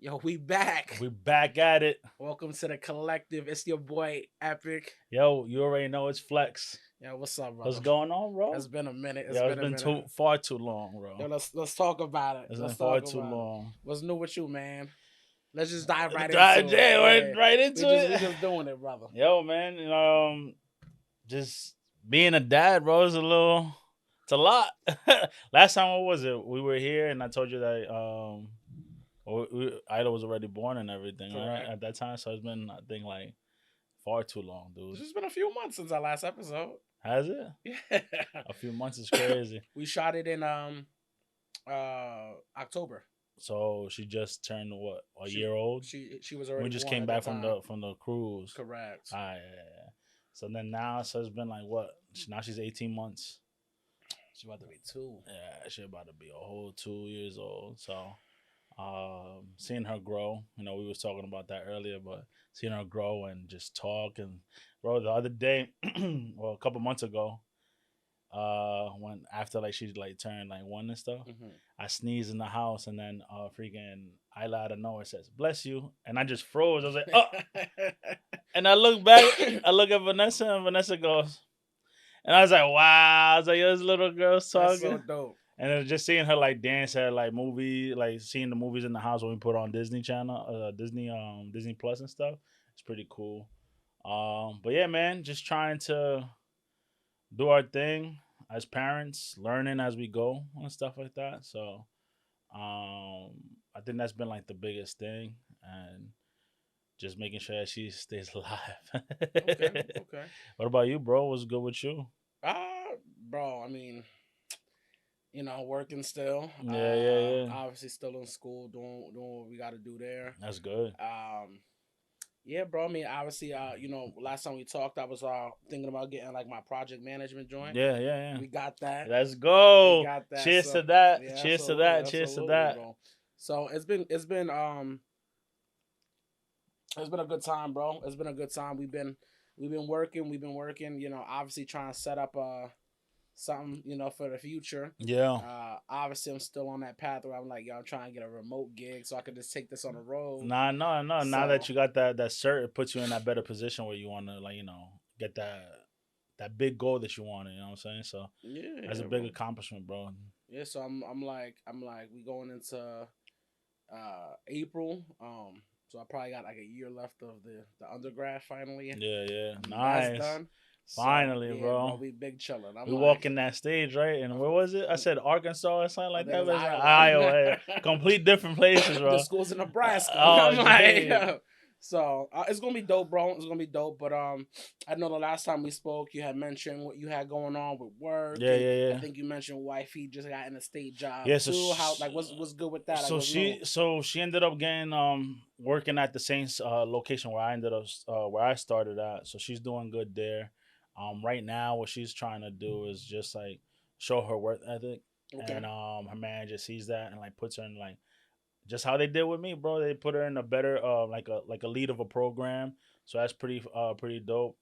Yo, we back. We back at it. Welcome to the collective. It's your boy Epic. Yo, you already know it's Flex. Yo, what's up, What's brother? going on, bro? It's been a minute. It's Yo, it's been a been minute. far too long, Yo, bro. let's talk about it. It's been Let's far talk too about it. long. What's new with you, man? Let's just dive right into it. Yeah, Yeah, right we into just we it. just doing it, brother. Yo, man, just being a dad, bro, is it's a lot. Last time, what was it? We were here, and I told you that Ida was already born and everything, right? Correct. At that time, so it's been, I think, like far too long, dude. It's just been a few months since our last episode. Has it? Yeah, A few months is crazy. we shot it in October. So she just turned what, a She year old? she was We already just born came at the back from time. the cruise. Correct. Ah, yeah. So then now, so it's been like what? Now she's 18 months. She's about to be 2. Yeah, she's about to be a whole 2 years old. So, seeing her grow, we was talking about that earlier, but seeing her grow and just talk and bro, the other day, well, a couple months ago, when after like she like turned like 1 and stuff, Mm-hmm. I sneezed in the house and then freaking Isla out of nowhere says bless you, and I just froze. I was like, oh, and I look back, I look at Vanessa, and Vanessa goes, and I was like, wow. I was like, yo, this little girl's That's so talking. dope. And then just seeing her like dance at like movie, like seeing the movies in the house when we put on Disney Channel, Disney Plus and stuff. It's pretty cool. But yeah, man, just trying to do our thing as parents, learning as we go and stuff like that. So I think that's been like the biggest thing, and just making sure that she stays alive. Okay, okay. What about you, bro? What's good with you? Bro, I mean, working still. Yeah, yeah, yeah. Obviously still in school, doing what we got to do there. That's good. Yeah, bro. I mean, obviously, last time we talked, I was thinking about getting like my project management joint. Yeah, yeah, yeah. We got that. Let's We go. got that. Cheers So to that. yeah, Cheers to absolutely, that. Cheers to absolutely, that. bro. So it's been a good time, bro. It's been a good time. We've been working. We've been working. Obviously trying to set up something, for the future. Yeah. Obviously, I'm still on that path where I'm like, yo, I'm trying to get a remote gig so I can just take this on the road. Nah, no, no. Now So that you got that cert, it puts you in that better position where you want to like get that big goal that you want. You know what I'm saying? So that's a yeah, big bro. accomplishment, bro. Yeah, so I'm like we going into April. So I probably got like a year left of the undergrad finally. Yeah, yeah. That's Nice. done. So Finally, yeah, bro, bro. we big chilling. I'm We like, walking that stage, right? And where was it? I said Arkansas or something I like think that. it's But it's like Iowa. Iowa. Complete different places, The bro. school's in Nebraska. Oh, I'm like, geez. so it's gonna be dope, bro. It's gonna be dope. But I know the last time we spoke, you had mentioned what you had going on with work, Yeah, and yeah, I yeah. think you mentioned wifey just got in a state job Yeah, too. How like what's good with that? Like so what's new? she ended up getting working at the same location where I ended up where I started at. So she's doing good there. Right now what she's trying to do is just like show her work ethic, Okay, and her manager sees that and like puts her in like just how they did with me, bro. They put her in a better like a lead of a program. So that's pretty dope.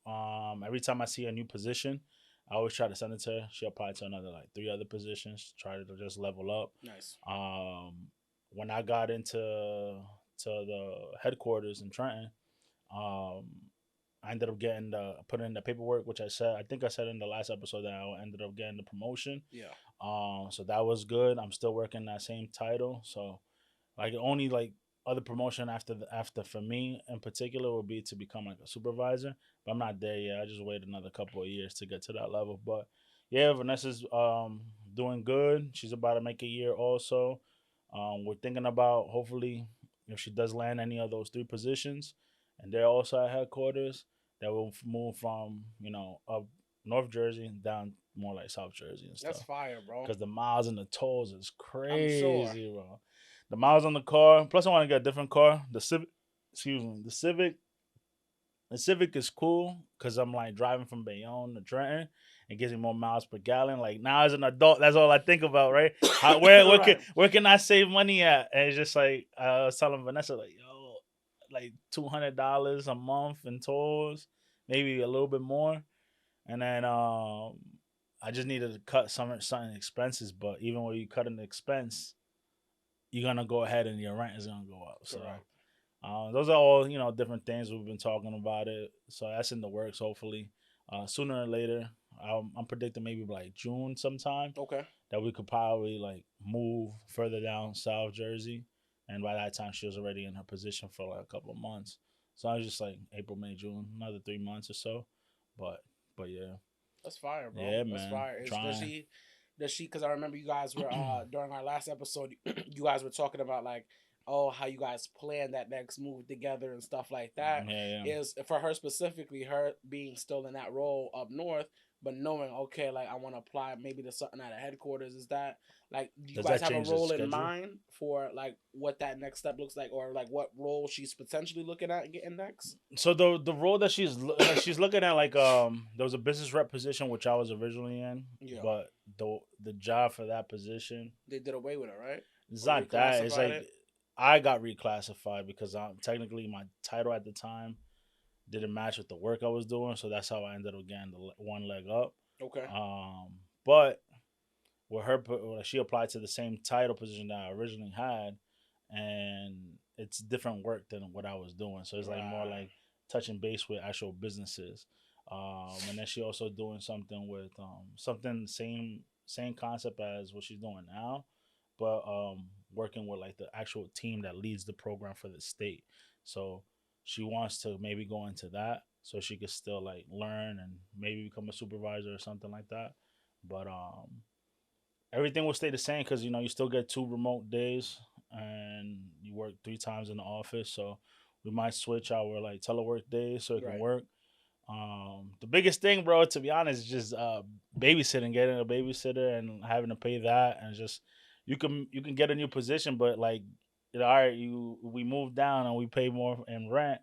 Every time I see a new position, I always try to send it to her. She applied to another like 3 other positions, try to just level up. nice. When I got into the headquarters in Trenton, um, I ended up getting put in the paperwork, which I think I said in the last episode that I ended up getting the promotion. Yeah. So that was good. I'm still working that same title, so like only like other promotion after for me in particular would be to become like a supervisor, but I'm not there yet. I just wait another couple of years to get to that level. But yeah, Vanessa's doing good. She's about to make a year also. We're thinking about hopefully if she does land any of those 3 positions, and they're also at headquarters, that will move from up North Jersey down more like South Jersey and That's stuff. fire, bro. Because the miles and the tolls is I'm sure. crazy, bro. The miles on the car. Plus, I want to get a different car. The Civic. Excuse me. The Civic. The Civic is cool because I'm like driving from Bayonne to Trenton. It gives me more miles per gallon. Like now as an adult, that's all I think about, right? How, Right. where can I save money at? And it's just like I was telling Vanessa, like yo, like $200 a month in tolls, maybe a little bit more, and then I just needed to cut some expenses. But even when you cut an expense, you're gonna go ahead and your rent is gonna go up. So Correct. those are all different things we've been talking about it. So that's in the works. Hopefully, sooner or later, I'm predicting maybe like June sometime Okay. that we could probably like move further down South Jersey, and by that time she was already in her position for like a couple of months. So I was just like April, May, June, another 3 months or so. But yeah, That's fire, bro. yeah, That's man, fire. Is trying. does she? Because I remember you guys were during our last episode, you guys were talking about like, oh, how you guys plan that next move together and stuff like that. Yeah, yeah. Is for her specifically, her being still in that role up north, but knowing okay, like I want to apply maybe to something at a headquarters. Is that like, do you Does guys that have a change the role in schedule? mind for like what that next step looks like, or like what role she's potentially looking at getting next? So the role that she's looking at, like, there was a business rep position which I was originally in, Yeah, but the job for that position, they did away with it, right? it's Or not that. It's reclassified like it. I got reclassified because technically my title at the time didn't match with the work I was doing, so that's how I ended up getting the one leg up. Okay. But with her, she applied to the same title position that I originally had, and it's different work than what I was doing. So it's like more Right. like touching base with actual businesses. And then she also doing something with something same concept as what she's doing now, but working with like the actual team that leads the program for the state. So she wants to maybe go into that so she could still like learn and maybe become a supervisor or something like that. But everything will stay the same because you still get 2 remote days and you work 3 times in the office. So we might switch our like telework days so it can Right. work. The biggest thing, bro, to be honest, is just babysitting, getting a babysitter and having to pay that, and just you can get a new position, but like, all right, we move down and we pay more in rent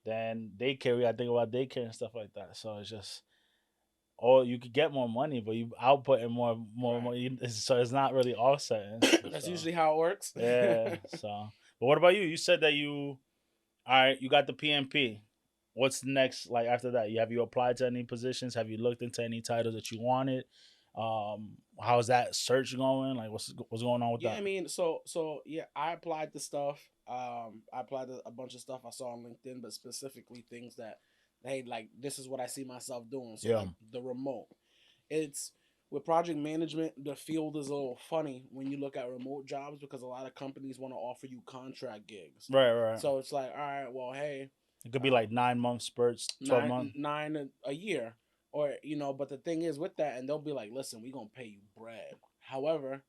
than daycare. We got to think about daycare and stuff like that. So it's just, or you could get more money, but you outputting more Right. money, so it's not really offsetting. That's So usually how it works. yeah. So, but what about you? You said that all right, you got the PMP. What's next? Like after that, you applied to any positions? Have you looked into any titles that you wanted? How's that search going? Like what's going on with Yeah, that? I mean, so yeah, I applied to stuff. I applied to a bunch of stuff I saw on LinkedIn, but specifically things that, hey, like this is what I see myself doing. So Yeah. like the remote, it's with project management. The field is a little funny when you look at remote jobs because a lot of companies want to offer you contract gigs. Right, right. So it's like, all right, well, hey, It could be uh, like 9 month spurts, 12 month. nine a year, or but the thing is with that, and they'll be like, listen, we gonna pay you bread. However,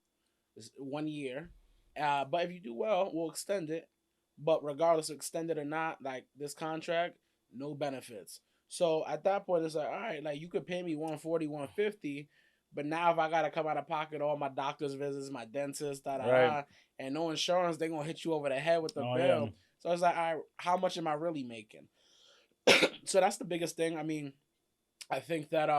it's 1 year, but if you do well, we'll extend it. But regardless of extended or not, like this contract, no benefits. So at that point, it's like, all right, like you could pay me 140, 150, but now if I gotta come out of pocket all my doctor's visits, my dentist, da da Right. da, and no insurance, they gonna hit you over the head with the Oh yeah. bill. So it's like, all right, how much am I really making? So that's the biggest thing. I mean, I think that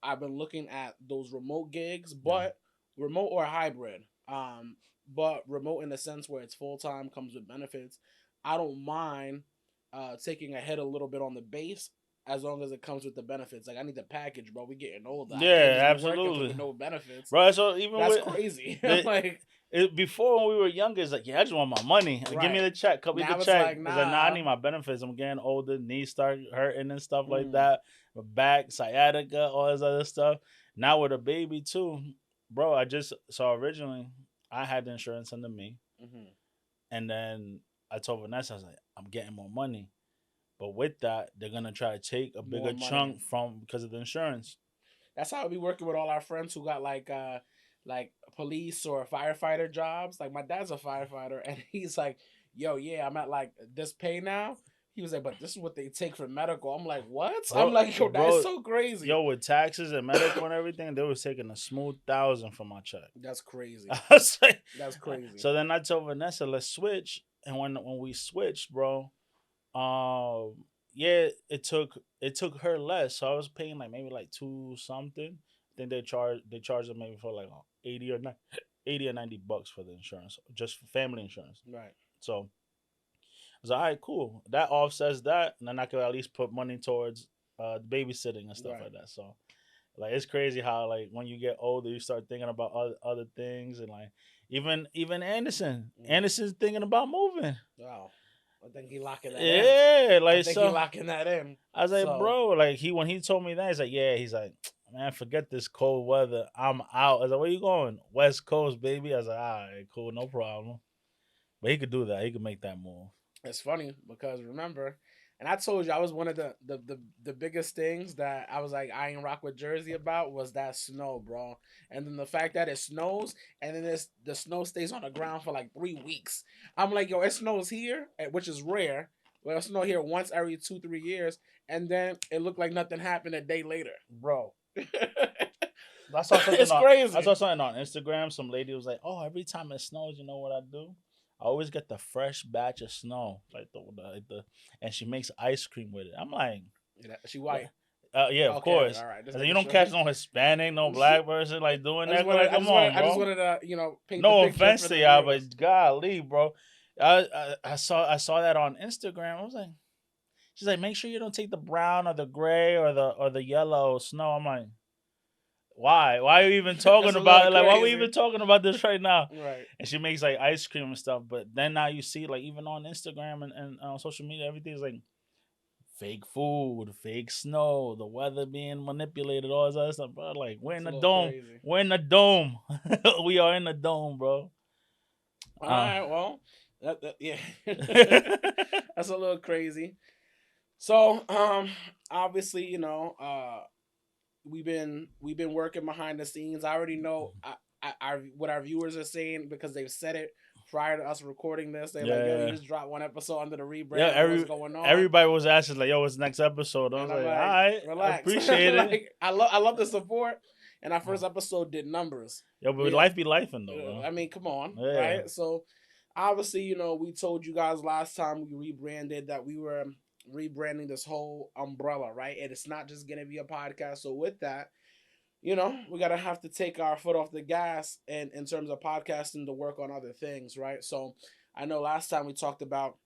I've been looking at those remote gigs, Yeah. but remote or hybrid. But remote in the sense where it's full time, comes with benefits. I don't mind taking a hit a little bit on the base as long as it comes with the benefits. Like I need the package, bro. We getting older. I can't Yeah, just be working for absolutely. no benefits. Right. So even That's with crazy. the Like before when we were younger, it's like, yeah, I just want my money. Give me right the check, cut me the now, it's check. like It's like, nah, I nah. need my benefits. I'm getting older, knees start hurting and stuff like Mm, that. My back, sciatica, all this other stuff. Now with a baby too, bro. I just so originally I had the insurance under me, hmm and then I told Vanessa, I was like, I'm getting more money, but with that, they're gonna try to take a More bigger money. chunk from because of the insurance. That's how we working with all our friends who got like police or firefighter jobs. Like my dad's a firefighter and he's like, yo, yeah, I'm at like this pay now. He was like, but this is what they take for medical. I'm like, what? I'm Bro, like, yo, that's bro, so crazy. yo, with taxes and medical and everything, they was taking a smooth 1,000 from my check. That's I crazy. was like, That's crazy. so then I told Vanessa, let's switch. And when we switched, bro, yeah, it took her less. So I was paying like maybe like two something. I think they charged them maybe for like 80 or $90 for the insurance, just for family insurance. Right. So I was like, all right, cool. That offsets that, and then I could at least put money towards babysitting and stuff Right. like that. So like it's crazy how like when you get older, you start thinking about other things, and like Even Anderson. Mm. Anderson's thinking about moving. Wow. I think he locking that in. Yeah, I like think he so. locking that in. I was like, So bro, like when he told me that, he's like, yeah, he's like, man, forget this cold weather. I'm out. I was like, where you going? West Coast, baby. I was like, all right, cool, no problem. But he could do that. He could make that move. it's funny because remember, and I told you I was one of the biggest things that I was like I ain't rock with Jersey about was that snow, bro. And then the fact that it snows and then the snow stays on the ground for like 3 weeks. I'm like, yo, it snows here, which is rare. Well, it snow here once every 2-3 years, and then it looked like nothing happened a day later, bro. I saw something It's on I crazy. saw something on Instagram. Some lady was like, "Oh, every time it snows, you know what I do? I always get the fresh batch of snow, and she makes ice cream with it." I'm like, Yeah, she "What?" white. Yeah, of Okay, course. all right. I Just said, "You making don't sure. catch no Hispanic, no black person like doing I just that." wanted, Like, come on, I just bro. wanted to, paint the No picture offense for to the y'all, viewers. but golly, bro. I saw that on Instagram. I was like, she's like, make sure you don't take the brown or the gray or the yellow snow. I'm like, why? Why are you even talking That's a little about it? Like, why are we crazy, even talking about this right now? right? And she makes like ice cream and stuff. But then now you see, like, even on Instagram and on social media, everything's like fake food, fake snow, the weather being manipulated, all this other stuff, bro. Like, we're in It's a the little dome. crazy. We're in the dome. We are in the dome, bro. All Uh, right, well, yeah, that's a little crazy. So, obviously, we've been working behind the scenes. I already know what our viewers are saying because they've said it prior to us recording this. They're like, "Yo, you yeah. just dropped one episode under the Yeah, rebrand. What's going on?" everybody was asking like, "Yo, what's the next episode?" I And was I'm like, "All like, right, I "Relax." appreciate it." Like, I love the support. And our first episode did numbers. Yo, but We, life be life though, bro. I mean, come on, Yeah, right? So, obviously, we told you guys last time we rebranded that we were rebranding this whole umbrella, right? And it's not just gonna be a podcast. So with that, we gotta have to take our foot off the gas and in terms of podcasting to work on other things, right? So I know last time we talked about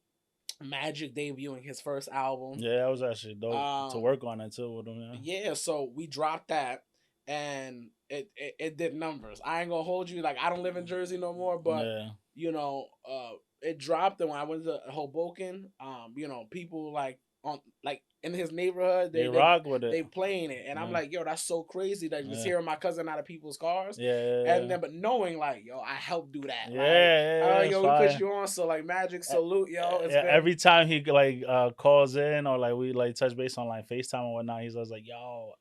Magic debuting his first album. yeah, that was actually dope to Um, work on it too with him. yeah, so we dropped that and it did numbers. I ain't gonna hold you, like I don't live in Jersey no more, but Yeah, it dropped, and when I went to Hoboken, people like on like in his neighborhood, they they they rock with it. they playing it, and I'm Yeah, like, yo, that's so crazy that just yeah, hearing my cousin out of people's cars, yeah, yeah, and yeah. then but knowing like, yo, I helped do that, Yeah, like, yeah, it's yo, we put fire. you on, so like Magic E- salute, yo, it's Yeah, been every time he like calls in or like we like touch base on like FaceTime and whatnot, he's always like, "Yo,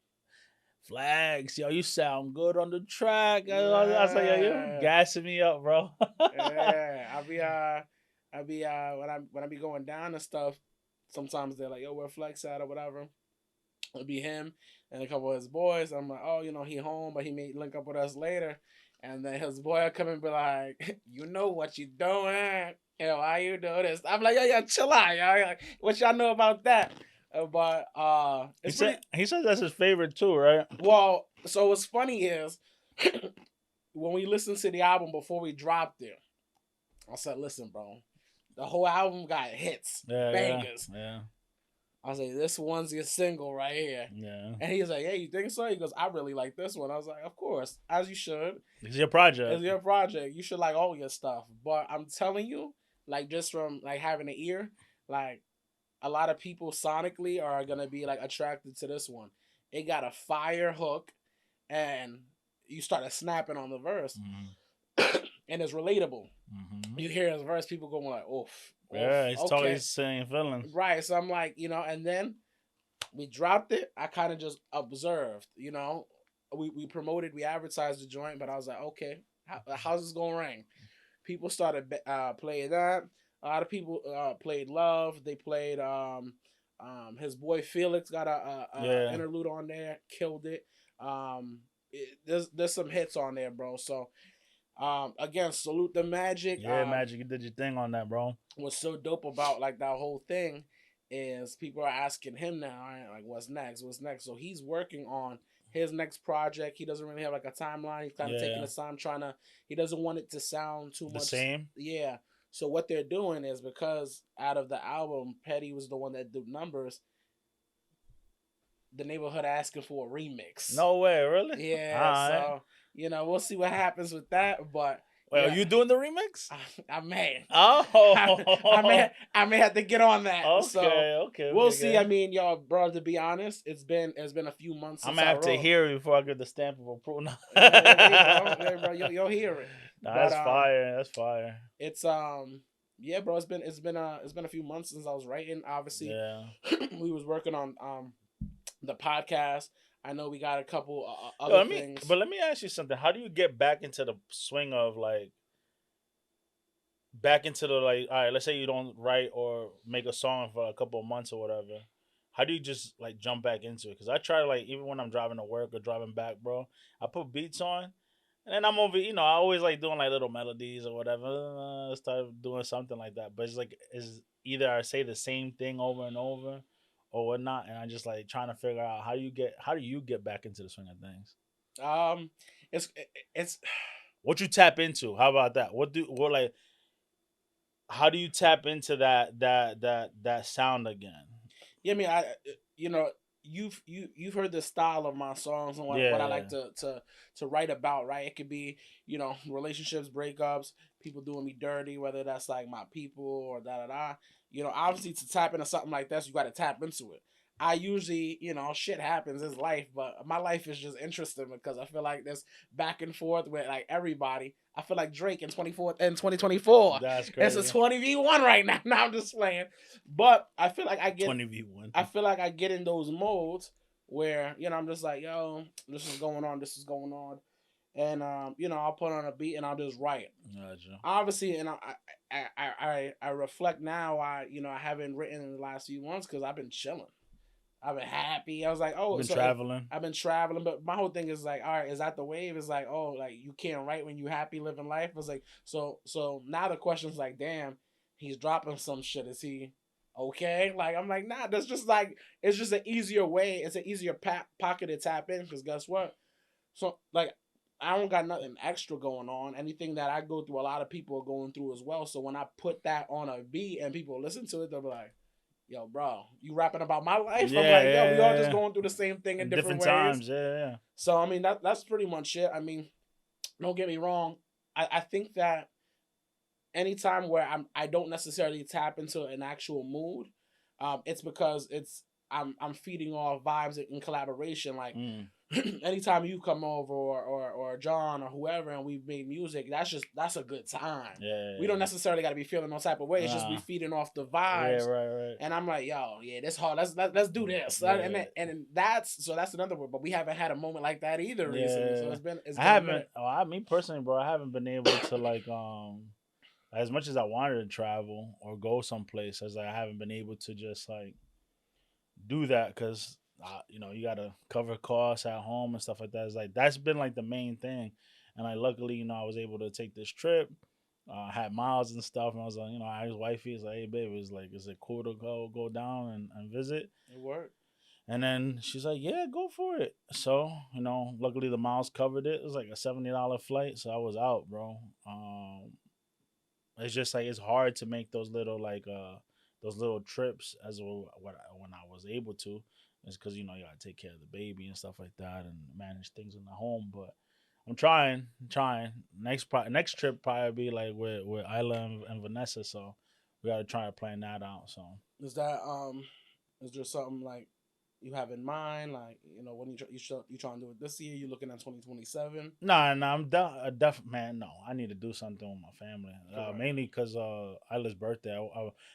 Flags, yo, you sound good on the track." I was like, "Yo, you yeah. gassing me up, bro." Yeah, when I be going down and stuff. Sometimes they're like, "Yo, where Flex at?" or whatever. It'll be him and a couple of his boys. I'm like, "Oh, he home, but he may link up with us later." And then his boy will come and be like, "You know what you doing? Yo, why you do this?" I'm like, "Yo, chill out, yo. Like, what y'all know about that?" But he it's said pretty. he said that's his favorite too, right? Well, so what's funny is when we listened to the album before we dropped it, I said, "Listen, bro, the whole album got hits, Yeah, yeah, bangers." yeah, I was like, "This one's your single right here." yeah. And he's like, "Hey, you think so?" He goes, "I really like this one." I was like, "Of course, as you should. It's your It's project. your project. You should like all your stuff." But I'm telling you, like just from like having an ear, like a lot of people sonically are gonna be like attracted to this one. It got a fire hook, and you started snapping on the verse, Mm-hmm. and it's relatable. Mm-hmm. You hear his verse, people going like, "Oof, oof, Yeah, he's talking. okay." He's saying feelings. Right. So I'm like, and then we dropped it. I kind of just observed, we promoted, we advertised the joint, but I was like, okay, how's this gonna ring? People started playing that. A lot of people played Love. They played his boy Felix got a Yeah, interlude on there, killed it. There's some hits on there, bro. So again, salute the Magic. yeah, Magic, you did your thing on that, bro. What's so dope about like that whole thing is people are asking him now, right, like, what's next? What's next? So he's working on his next project. He doesn't really have like a timeline. He's kind of taking Yeah, his time trying to. He doesn't want it to sound too the much. same. Yeah. So what they're doing is because out of the album, Petty was the one that did numbers. The neighborhood asking for a remix. No way, really. All Yeah. right. So we'll see what happens with that, but Wait, are Yeah, you doing the remix? I may. Oh, I may have to get on that. So we'll okay, see. I good. mean, y'all, bro. To be honest, it's been a few months I'm since gonna I have to wrote. hear it before I get the stamp of approval. Hey, bro, you'll hear it. Nah, But that's fire. That's fire. it's yeah, bro. It's been a few months since I was writing. Obviously, Yeah. we was working on the podcast. I know we got a couple Yo, other things. let me ask you something. How do you get back into the swing of like back into the like? All right, let's say you don't write or make a song for a couple of months or whatever. How do you just like jump back into it? Because I try to like even when I'm driving to work or driving back, bro, I put beats on, and then I'm over. I always like doing like little melodies or whatever. Start doing something like that. But it's like is either I say the same thing over and over, or whatnot, and I just like trying to figure out how do you get back into the swing of things. Um, it's it's What you tap into? How about that? What like? How do you tap into that sound again? yeah. I mean, you know you've heard the style of my songs and what I Yeah, like to write about. Right? It could be relationships, breakups, people doing me dirty, whether that's like my people or da da da. Obviously to tap into something like this, you got to tap into it. I usually, shit happens. It's life, but my life is just interesting because I feel like this back and forth with like everybody. I feel like Drake in 2024. that's It's a crazy. 20v1 right now. Now I'm just playing, but I feel like I get 20v1. I feel like I get in those modes where I'm just like, yo, this is going on, this is going on, and I'll put on a beat and I'll just write. Gotcha. Obviously, and I reflect now. I haven't written in the last few months because I've been chilling. I've been happy. I was like, oh, Been so if traveling. I've been traveling, but my whole thing is like, all right, is that the wave? It's like, oh, like you can't write when you happy living life. It's like, so now the question's like, damn, he's dropping some shit. Is he okay? Like I'm like, nah, that's just like it's just an easier way. It's an easier pocket to tap in because guess what? So like I don't got nothing extra going on. Anything that I go through, a lot of people are going through as well. So when I put that on a beat and people listen to it, they'll be like, yo, bro, you rapping about my life? I'm Yeah, like, yo, we all yeah, just yeah. going through the same thing in In different different ways. times. Yeah, yeah. So I mean that's pretty much it. I mean, don't get me wrong. I think that anytime where I don't necessarily tap into an actual mood, it's because I'm feeding off vibes in collaboration. Like Mm. anytime you come over or John or whoever and we've made music, that's a good time. We don't Yeah. necessarily got to be feeling no type of way. It's just we Nah. feeding off the Yeah, vibes. right, right. And I'm like, yo, yeah, this hard. Let's do this. Yeah. That's another word. But we haven't had a moment like that either recently. So Yeah. it's been a I haven't. minute. Me personally, bro, I haven't been able to like as much as I wanted to travel or go someplace, as I haven't been able to just like do that because you gotta cover costs at home and stuff like that. It's like that's been like the main thing, and like luckily I was able to take this trip. I had miles and stuff, and I was like, I asked wifey, it's like, hey babe, is it cool to go down and visit? It worked. And then she's like, yeah, go for it. So luckily the miles covered it. It was like a $70 flight, so I was out, bro. It's just like it's hard to make those little trips as well when I was able to. It's because you gotta take care of the baby and stuff like that and manage things in the home. But I'm trying. Next trip probably be like with Isla and Vanessa. So we gotta try to plan that out. So Is that is there something like you have in mind? Like when you trying to do it this year? You looking at 2027? nah, man. No, I need to do something with my family. Correct. Mainly because Isla's birthday.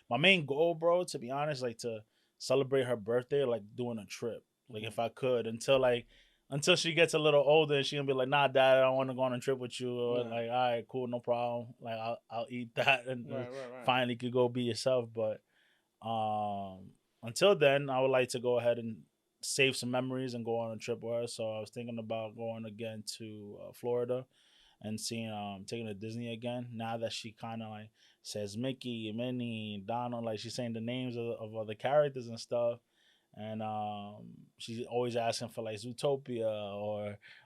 My main goal, bro, to be honest, like to celebrate her birthday, like doing a trip. Like Mm-hmm. if I could, until she gets a little older, she gonna be like, nah, dad, I don't want to go on a trip with you. Or Right. like, all right, cool, no problem. Like I'll eat that and Right. Right. Right. finally could go be yourself. But um, until then, I would like to go ahead and save some memories and go on a trip with her. So I was thinking about going again to Florida and seeing taking her to Disney again. Now that she kind of like says Mickey, Minnie, Donald, like she's saying the names of other characters and stuff. And she's always asking for like Zootopia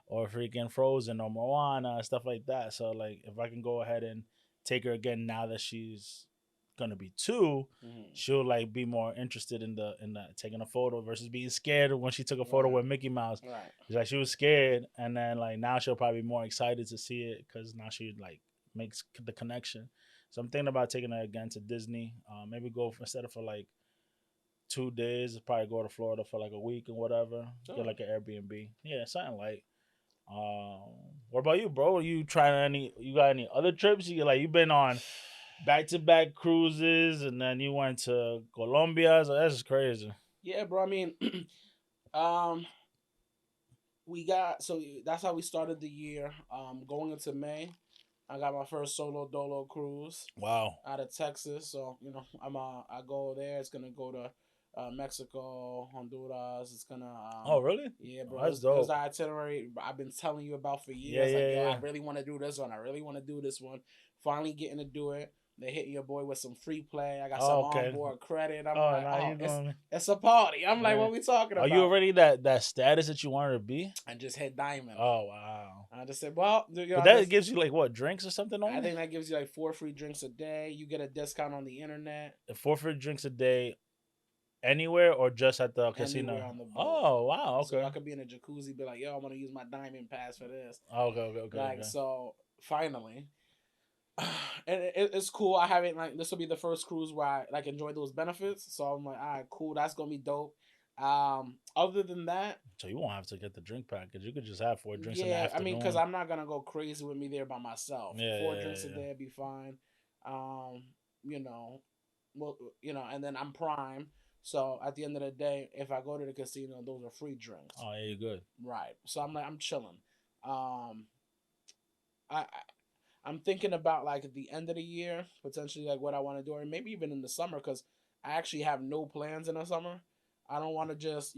or freaking Frozen or Moana stuff like that. So like if I can go ahead and take her again now that she's gonna be two, Mm-hmm. she'll like be more interested in the taking a photo versus being scared when she took a photo Right. with Mickey Mouse. Right. She's like she was scared, and then like now she'll probably be more excited to see it because now she like makes the connection. So I'm thinking about taking it again to Disney. Maybe go instead of for like 2 days, probably go to Florida for like a week or whatever. Get Sure. like an Airbnb. Yeah, something like. Um, what about you, bro? You trying any? You got any other trips? You've been on back to back cruises, and then you went to Colombia. So that's crazy. Yeah, bro. I mean, um, we got so that's how we started the year. Going into May, I got my first solo dolo cruise Wow. out of Texas. So I go there. It's gonna go to Mexico, Honduras. It's gonna Oh, really? yeah, Oh, bro. that's It was dope. the itinerary I've been telling you about for Yeah, years. Like, yeah, yo, I yeah. really want to do this one. I really want to do this one. Finally getting to do it. They hit your boy with some free play. I got Oh, some okay. onboard credit. I'm Oh, like, now oh, you it's going? it's a party. I'm like, Yeah. what we talking Are you about? already that status that you wanted to be? I just hit diamond. Oh, wow. I just said, well, But that gives you like what, drinks or something I only? think that gives you like 4 free drinks a day. You get a discount on the internet Four free drinks a day anywhere or just at the anywhere casino? on the boat. Oh, wow. So Okay. I could be in a jacuzzi, be like, yo, I want to use my diamond pass for this. Okay, okay, okay, Like, okay. so finally, and it's cool. I haven't like this will be the first cruise where I like enjoy those benefits. So I'm like, all right, cool. That's gonna be dope. Other than that, So you won't have to get the drink package. You could just have 4 drinks in the yeah, I mean, because afternoon. I'm not gonna go crazy with me there by myself. Yeah, Four yeah, drinks a yeah. day would be fine. Um, you know, well, and then I'm prime. So at the end of the day, if I go to the casino, those are free drinks. Oh, yeah, you're good. Right. So I'm like, I'm chilling. Um, I I'm thinking about like at the end of the year, potentially like what I want to do, or maybe even in the summer, because I actually have no plans in the summer. I don't want to just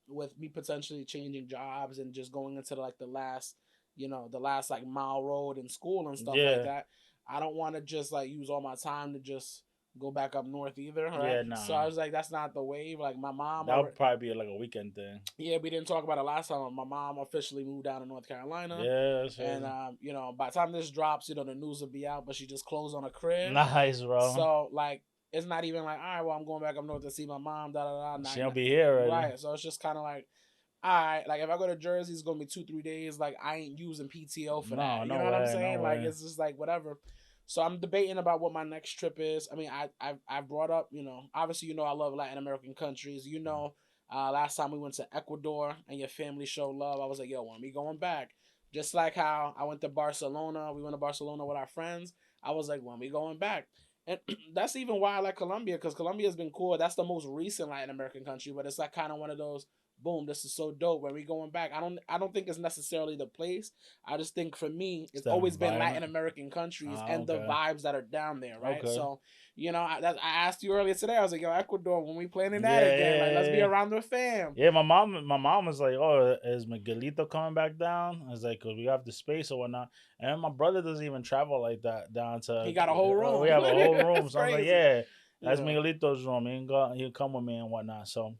with me potentially changing jobs and just going into like the last like mile road in school and stuff like Yeah, that. I don't want to just like use all my time to just go back up north either, right? yeah, So nah. I was like, that's not the wave. Like my mom That already, would probably be like a weekend thing. yeah, we didn't talk about it last time. My mom officially moved down to North Carolina, Yeah, that's and crazy. by the time this drops, the news will be out. But she just closed on a crib, Nice, bro. so like it's not even like, all right, well, I'm going back up north to see my mom. Da da da. She'll be here already. Right. So it's just kind of like, all right, like if I go to Jersey, it's gonna be 2 3 days. Like I ain't using PTO for No, that. You no know what I'm way, no saying? Like way. it's just like whatever. So I'm debating about what my next trip is. I mean, I brought up, obviously, I love Latin American countries. Last time we went to Ecuador and your family showed love, I was like, yo, when we going back? Just like how I went to Barcelona, we went to Barcelona with our friends. I was like, when we going back? And that's even why I like Colombia, because Colombia has been cool. That's the most recent Latin American country, but it's like kind of one of those, boom, this is so dope. When we going back, I don't think it's necessarily the place. I just think for me, It's it's that always been Latin environment. American countries Ah, and the okay. vibes that are down there, right? Okay. So, I asked you earlier today. I was like, yo, Ecuador, when we planning that Yeah, again? Like, let's yeah, be yeah. around the fam. Yeah, my mom was like, "Oh, is Miguelito coming back down?" I was like, "Cause we have the space or whatnot." And my brother doesn't even travel like that down He to. got a whole We room. have a whole room, That's so I was like, crazy. "Yeah, that's Yeah, Miguelito's room. He'll come with me and whatnot." So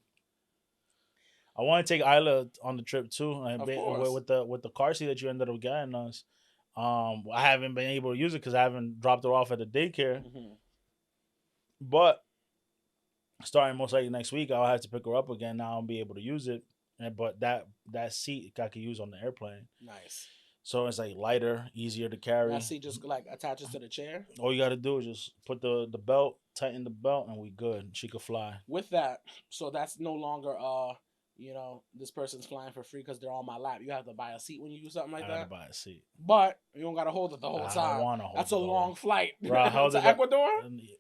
I want to take Isla on the trip too, and of course. with the car seat that you ended up getting us. I haven't been able to use it because I haven't dropped her off at the daycare, Hmm. but starting most likely next week, I'll have to pick her up again. Now I'll be able to use it, but that seat I could use on the airplane. Nice. So it's like lighter, easier to That carry. seat just like attaches to the chair. All you got to do is just put the belt, tighten the belt, and we good. She could fly. With that, so that's no longer this person's flying for free because they're on my lap. You have to buy a seat when you do something like I got to that. buy a seat. But you don't gotta hold it the whole I don't time. want to hold That's it a the long whole. flight Bro, I held to it up. Ecuador.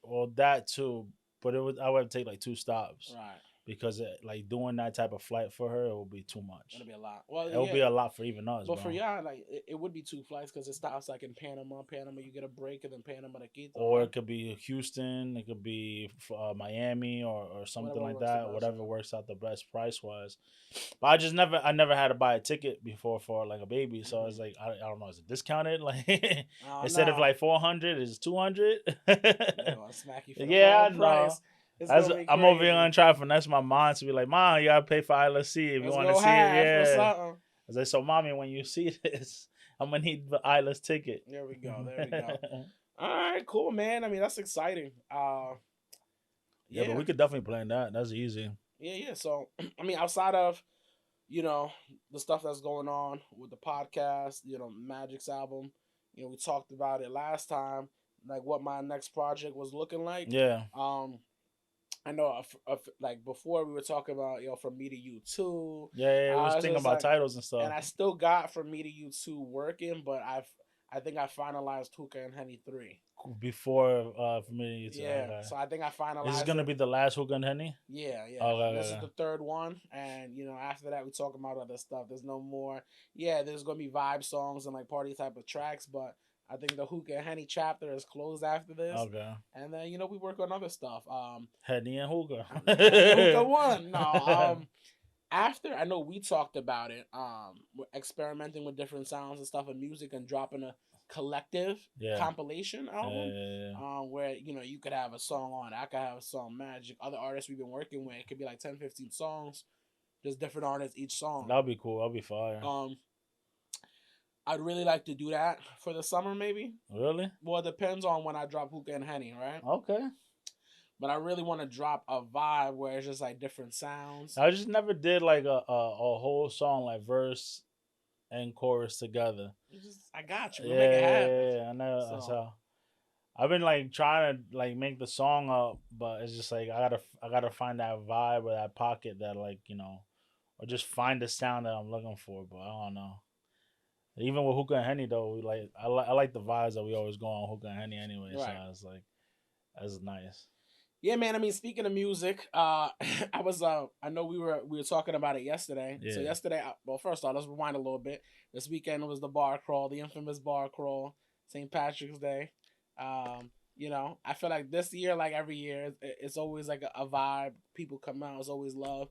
Well, that too, but I would take like 2 stops Right. because like doing that type of flight for her, it would be too much. It'll be a lot. Well, It would yeah, be a lot for even us, but for bro. y'all, like it would be 2 flights because it stops like in Panama. Panama, you get a break, and then Panama to Quito, Or right? it could be Houston, it could be Miami or something Whatever like works the that. best. Whatever Right? works out the best price wise. But I never had to buy a ticket before for like a baby, so I was Mm-hmm. like, I don't know, is it discounted? Like Oh instead of no, like 400, is 200? they're gonna smack you for the Yeah, full I know. price. It's gonna be I'm over here crazy. gonna try to finesse my mom to be like, Mom, you gotta pay for Isla C if you Let's want to go see it. half or Yeah. something. I was like, so mommy, when you see this, I'm gonna need Isla's ticket. There we go. There we go. All right, cool, man. I mean, that's exciting. Yeah, but Yeah, we could definitely plan that. That's easy. yeah. So, I mean, outside of you know the stuff that's going on with the podcast, Magic's album, We talked about it last time, like what my next project was looking like. Yeah. Um, I know, like before we were talking about, from me to you too. Yeah, yeah, we was I was thinking just about like, titles and and stuff I still got from me to you two working, but I think I finalized Hookah and Henny 3. before for me to Yeah, okay. so I think I Is this finalized gonna it. be the last Hook and Henny? Yeah, yeah. Okay, This is okay, the third one, and after that we talk about other stuff. There's no more. Yeah, there's gonna be vibe songs and like party type of tracks, but I think the Hookah and Henny chapter is closed after this, okay. and then we work on other stuff. Henny and Hookah. Henny and Hookah one. No, after I know we talked about it, we're experimenting with different sounds and stuff and music and dropping a collective Yeah. compilation Yeah, album, yeah, yeah. where you could have a song on, I could have a song, Magic, other artists we've been working with, it could be like 10, 15 songs, just different artists each song. That'll be cool. That'll be fire. um I'd really like to do that for the summer, maybe. Really? Well, it depends on when I drop Hookah and Henny, right? Okay. But I really want to drop a vibe where it's just like different sounds. I just never did like a whole song like verse and chorus together. I got you. Yeah, We'll make it happen. I know. That's So how I've been like trying to like make the song up, but it's just like I gotta find that vibe or that pocket that like or just find the sound that I'm looking for. But I don't know. Even with Hookah and Henny though, like I like the vibes that we always go on Hookah and Henny anyway. So right. it's like that's nice. Yeah, man. I mean, speaking of music, I was I know we were talking about it yesterday. So Yeah. yesterday, well, first off, let's rewind a little bit. This weekend was the bar crawl, the infamous bar crawl, St. Patrick's Day. I feel like this year, like every year, it's always like a vibe. People come out, it's always love.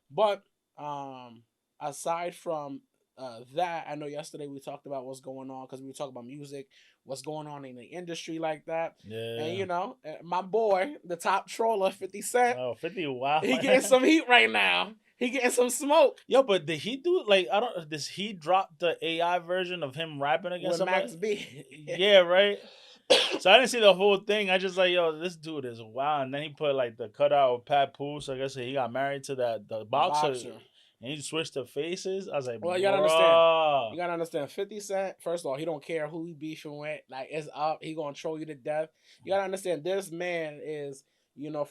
But aside from that, I know yesterday we talked about what's going on because we were talking about music, what's going on in the industry like that. And Yeah. my boy, the top troller, 50 Cent, Oh, 50, wow. he getting some heat right now. He getting some smoke Yo, but did he do like I don't? Does he drop the AI version of him rapping against with somebody? Max B. Yeah, right. So I didn't see the whole thing. I just like, yo, this dude is wild. And then he put like the cutout of Pat Poose. I guess he got married to the The boxer, boxer. and he switched the faces. I was like, Well, you gotta understand. bro. You gotta understand. 50 Cent, first of all, he don't care who he beefing with. Like, it's up. He gonna troll you to death. You gotta understand. This man is,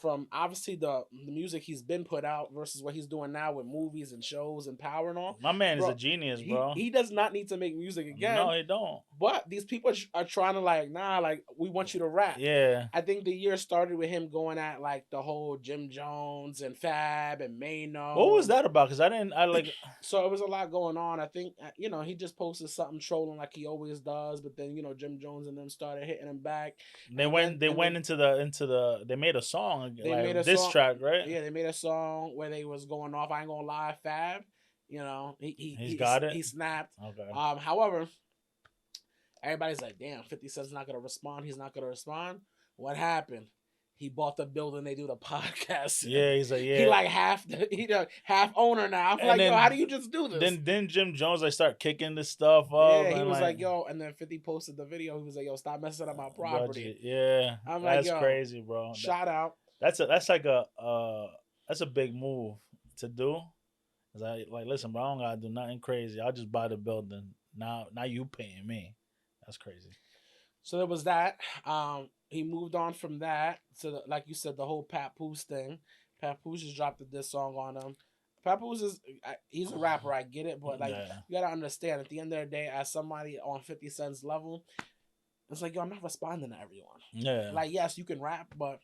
from obviously the music he's been put out versus what he's doing now with movies and shows and Power and all. My man is a Bro, genius, he bro. he does not need to make music again. No, he don't. But these people are trying to like, nah, like we want you to rap. Yeah. I think the year started with him going at like the whole Jim Jones and Fab and Mano. What was that about? Because I didn't. I like. So it was a lot going on. I think he just posted something trolling like he always does, but then Jim Jones and them started hitting him back. They went into the. They made a song They like made a this song, track, right? Yeah, they made a song where they was going off. I ain't gonna lie, Fab. He's got it. He snapped. Okay. However, everybody's like, damn, 50 Cent's not gonna respond. He's not gonna respond. What happened? He bought the building they do the podcast. Yeah, he's like, yeah. He like the half owner now. I'm like, then, yo, how do you just do this? Then Jim Jones like start kicking this stuff up. Yeah, he was like, yo, and then 50 posted the video. He was like, yo, stop messing up my property. Budget. Yeah, I'm that's like, yo, crazy, bro. Shout out. That's like that's a big move to do. Cause I like listen, bro. I don't gotta do nothing crazy. I'll just buy the building. Now you paying me. That's crazy. So there was that. He moved on from that to like you said, the whole Pat Poose thing. Pat Poose just dropped this song on him. Pat Poose he's a rapper, I get it, but like you gotta understand, at the end of the day, as somebody on 50 Cent's level, it's like, yo, I'm not responding to everyone. Yeah. Like, yes, you can rap, but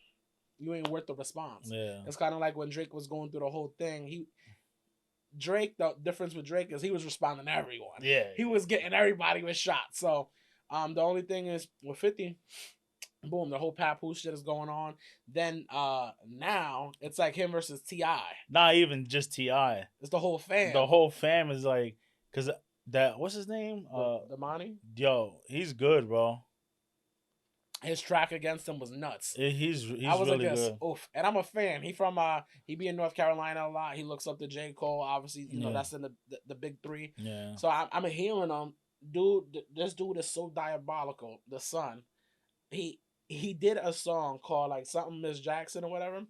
you ain't worth the response. Yeah. It's kind of like when Drake was going through the whole thing. The difference with Drake is he was responding to everyone. Yeah. He was getting everybody with shots. So the only thing is with 50, boom, the whole Papoose shit is going on. Then now it's like him versus T.I. Not even just T.I. It's the whole fam. The whole fam is like, cause that what's his name? Damani? Yo, he's good, bro. His track against him was nuts. He's I was really like, good. Oof. And I'm a fan. He be in North Carolina a lot. He looks up to J. Cole. Obviously, that's in the big three. Yeah. So I'm hearing him. Dude, this dude is so diabolical. The son, he did a song called like something Miss Jackson or whatever,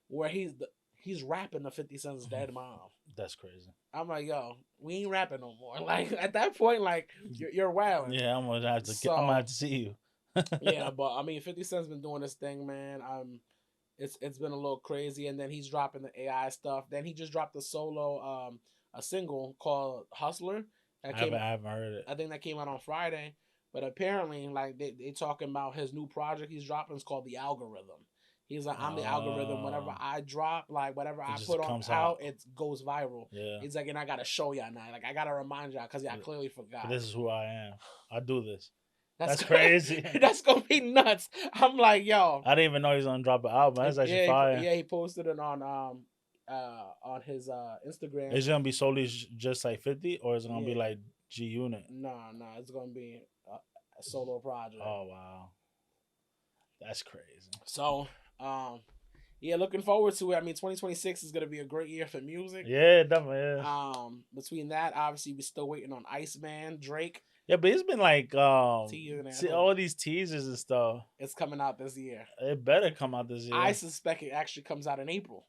where he's rapping the 50 Cent's dead mom. That's crazy. I'm like, yo, we ain't rapping no more. Like at that point, like you're wilding. Yeah, I'm gonna have So to see you. yeah, but I mean, 50 Cent's been doing this thing, man. It's been a little crazy, and then he's dropping the AI stuff. Then he just dropped a solo, a single called Hustler that came. I haven't heard it. I think that came out on Friday. But apparently, like they talking about his new project he's dropping is called the Algorithm. He's like, I'm the algorithm. Whenever Uh, I drop, like whatever it I put just on comes out, out. it goes viral. Yeah. He's like, and I gotta show y'all now. Like I gotta remind y'all because y'all clearly But forgot. this is who I am. I do this. That's That's crazy. that's gonna be nuts. I'm like, yo, I didn't even know he's gonna drop an album. That's actually fire. yeah, he posted it on his Instagram. It's gonna be solely just like 50, or is it gonna be Yeah, like G Unit? no, it's gonna be a solo project. Oh wow, that's crazy. So, yeah, looking forward to it. I mean, 2026 is gonna be a great year for music. Yeah, definitely is. Between that, obviously, we're still waiting on Iceman, Drake. Yeah, but it's been like Teasing it. see all these teasers and stuff. It's coming out this year. It better come out this I year. suspect it actually comes out in April.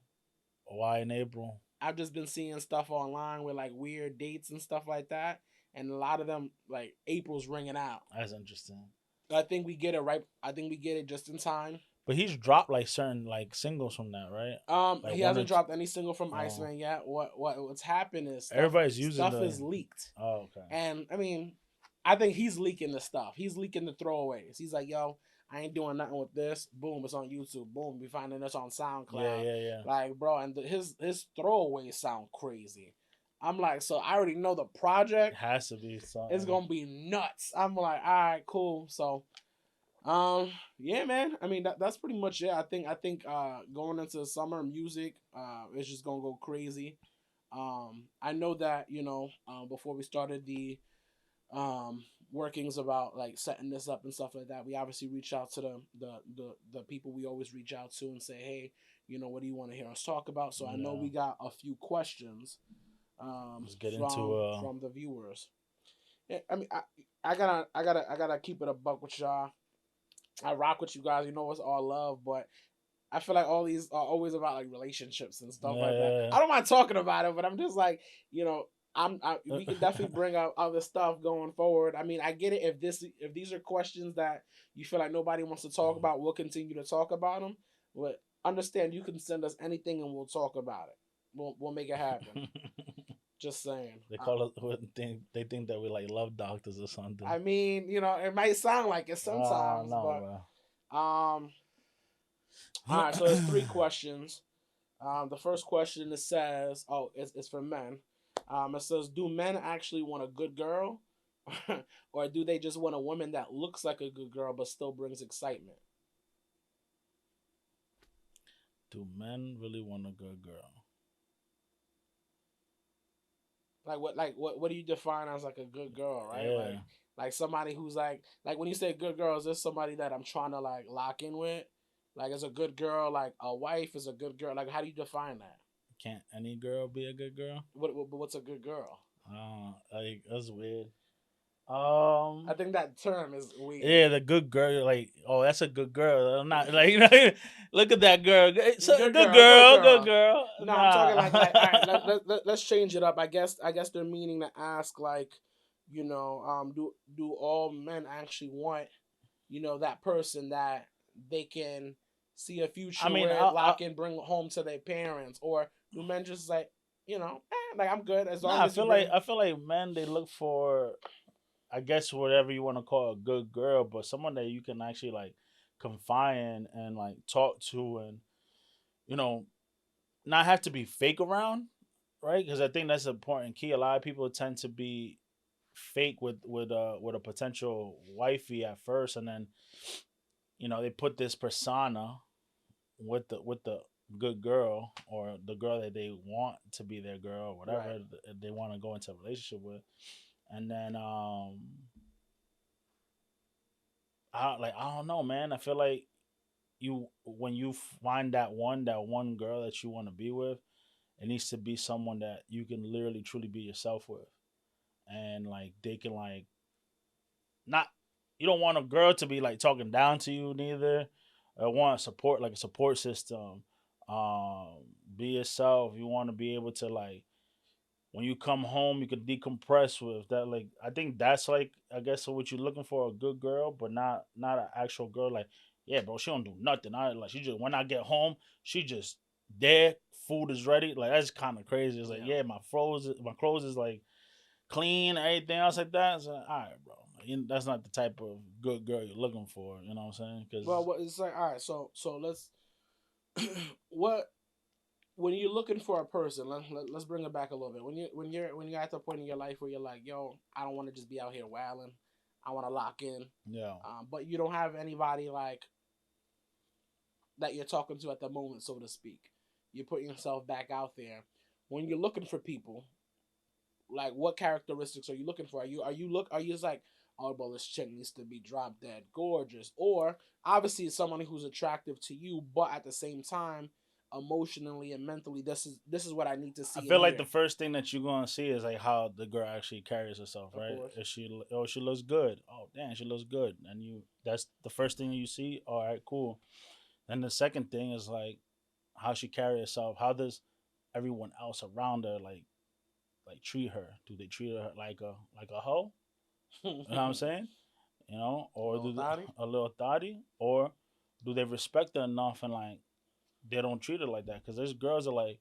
Why in April? I've just been seeing stuff online with like weird dates and stuff like that, and a lot of them like April's ringing out. That's interesting. I think we get it right. I think we get it just in time. But he's dropped like certain like singles from that, right? Like He one or hasn't dropped any single from oh. Iceman yet. What's happened is Everybody's using stuff the. is leaked, Oh, okay. and I mean, I think he's leaking the stuff. He's leaking the throwaways. He's like, yo, I ain't doing nothing with this. Boom, it's on YouTube. Boom, we finding this on SoundCloud. Yeah. Like, bro, and his throwaways sound crazy. I'm like, so I already know the project. It has to be something. It's gonna be nuts. I'm like, all right, cool. So, yeah, man. I mean, that's pretty much it. I think going into the summer, music is just gonna go crazy. I know that before we started the workings about like setting this up and stuff like that, we obviously reach out to the people we always reach out to and say, hey, what do you want to hear us talk about? So I know we got a few questions Let's get from the viewers. Yeah, I mean, I gotta keep it a buck with y'all. I rock with you guys. It's all love, but I feel like all these are always about like relationships and stuff like that. I don't mind talking about it, but I'm just like, we can definitely bring up other stuff going forward. I mean, I get it if these are questions that you feel like nobody wants to talk about, we'll continue to talk about them. But understand, you can send us anything and we'll talk about it. We'll make it happen. Just saying. They call us. They think that we like love doctors or something. I mean, it might sound like it sometimes, no, but bro. all right. So there's three questions. The first question it says, it's for men. It says, do men actually want a good girl, or do they just want a woman that looks like a good girl but still brings excitement? Do men really want a good girl? What do you define as like a good girl, right? Yeah. Like somebody who's like when you say good girl, is this somebody that I'm trying to like lock in with? Like, is a good girl like a wife? Is a good girl like, how do you define that? Can't any girl be a good girl? What's a good girl? Like that's weird. I think that term is weird. Yeah, the good girl, like, oh, that's a good girl. I'm not like, look at that girl. It's a good girl, good girl. No, I'm talking like all right, let's change it up. I guess they're meaning to ask like, do all men actually want, that person that they can see a future with, lock in, bring home to their parents, or do men just like, like I'm good as long as I feel like men, they look for, I guess, whatever you want to call a good girl, but someone that you can actually like confide in and like talk to, and not have to be fake around, right? Because I think that's an important key. A lot of people tend to be fake with a potential wifey at first, and then they put this persona with the good girl, or the girl that they want to be their girl, or whatever they want to go into a relationship with. And then I don't know, man. I feel like when you find that one girl that you want to be with, it needs to be someone that you can literally truly be yourself with, and like they can like not. You don't want a girl to be like talking down to you neither. I want support, like a support system. Be yourself. You want to be able to like when you come home, you can decompress with that. Like I think that's like I guess what you're looking for, a good girl, but not an actual girl. Like yeah, bro, she don't do nothing. I like she just when I get home, she just there. Food is ready. Like that's kind of crazy. It's like Yeah. yeah, my clothes is like clean, everything else like that. So all right, bro, that's not the type of good girl you're looking for. You know what I'm saying? Well, Because what it's like, all right, so let's what when you're looking for a person, let's bring it back a little bit. When you're at the point in your life where you're like, yo, I don't want to just be out here wailing. I want to lock in. yeah, But you don't have anybody like that you're talking to at the moment, so to speak. You're putting yourself back out there. When you're looking for people, like what characteristics are you looking for? Are you just like, oh well, this chick needs to be drop dead gorgeous, or obviously it's someone who's attractive to you, but at the same time, emotionally and mentally, this is what I need to I see and feel like hear. the first thing that you're gonna see is like how the girl actually carries herself, Of right? course. Is she she looks good? Oh damn, she looks good, and you that's the first thing you see. All right, cool. Then the second thing is like how she carry herself. How does everyone else around her like treat her? Do they treat her like a hoe? You know what I'm saying? You know, or Little do they, thotty. a little thotty, or do they respect her enough and like they don't treat her like that? Because there's girls that like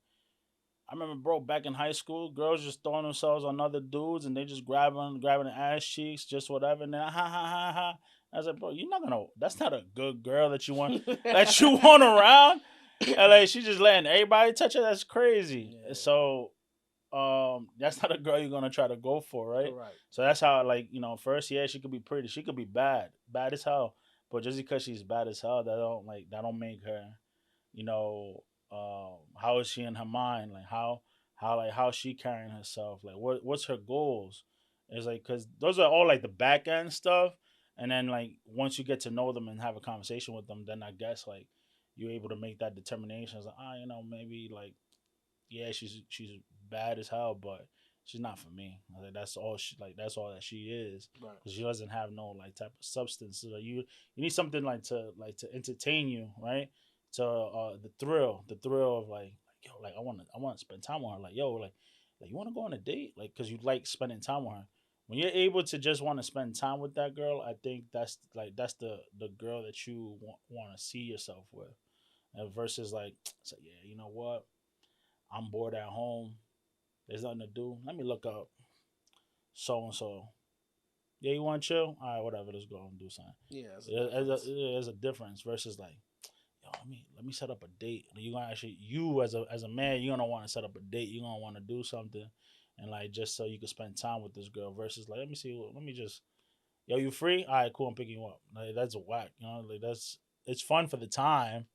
I remember, bro, back in high school, girls just throwing themselves on other dudes and they just grabbing the ass cheeks, just whatever. And then ha ha ha ha. I was like, bro, you're not gonna. That's not a good girl that you want around. And like she just letting everybody touch her. That's crazy. Yeah. So that's not a girl you're gonna try to go for, right? Correct. So that's how like first yeah she could be pretty, she could be bad as hell, but just because she's bad as hell that don't make her you know how is she in her mind, like how she carrying herself, like what's her goals. It's like because those are all like the back end stuff, and then like once you get to know them and have a conversation with them, then I guess like you're able to make that determination. It's like maybe like yeah, she's bad as hell, but she's not for me. Like that's all that she is. Right. Because she doesn't have no like type of substance. So you need something like to entertain you, right? To the thrill of like yo, like I want to spend time with her. Like yo, like you want to go on a date, like because you like spending time with her. When you're able to just want to spend time with that girl, I think that's the girl that you want to see yourself with, versus like so yeah, you know what, I'm bored at home. There's nothing to do. Let me look up so and so. Yeah, you want to chill? All right, whatever. Let's go and do something. Yeah, it's a difference. There's a difference versus like, yo, let me set up a date. You gonna actually you as a man, you're gonna want to set up a date. You're gonna want to do something, and like just so you can spend time with this girl. Versus like, let me see. Let me just yo, you free? All right, cool. I'm picking you up. Like that's a whack. Like that's it's fun for the time,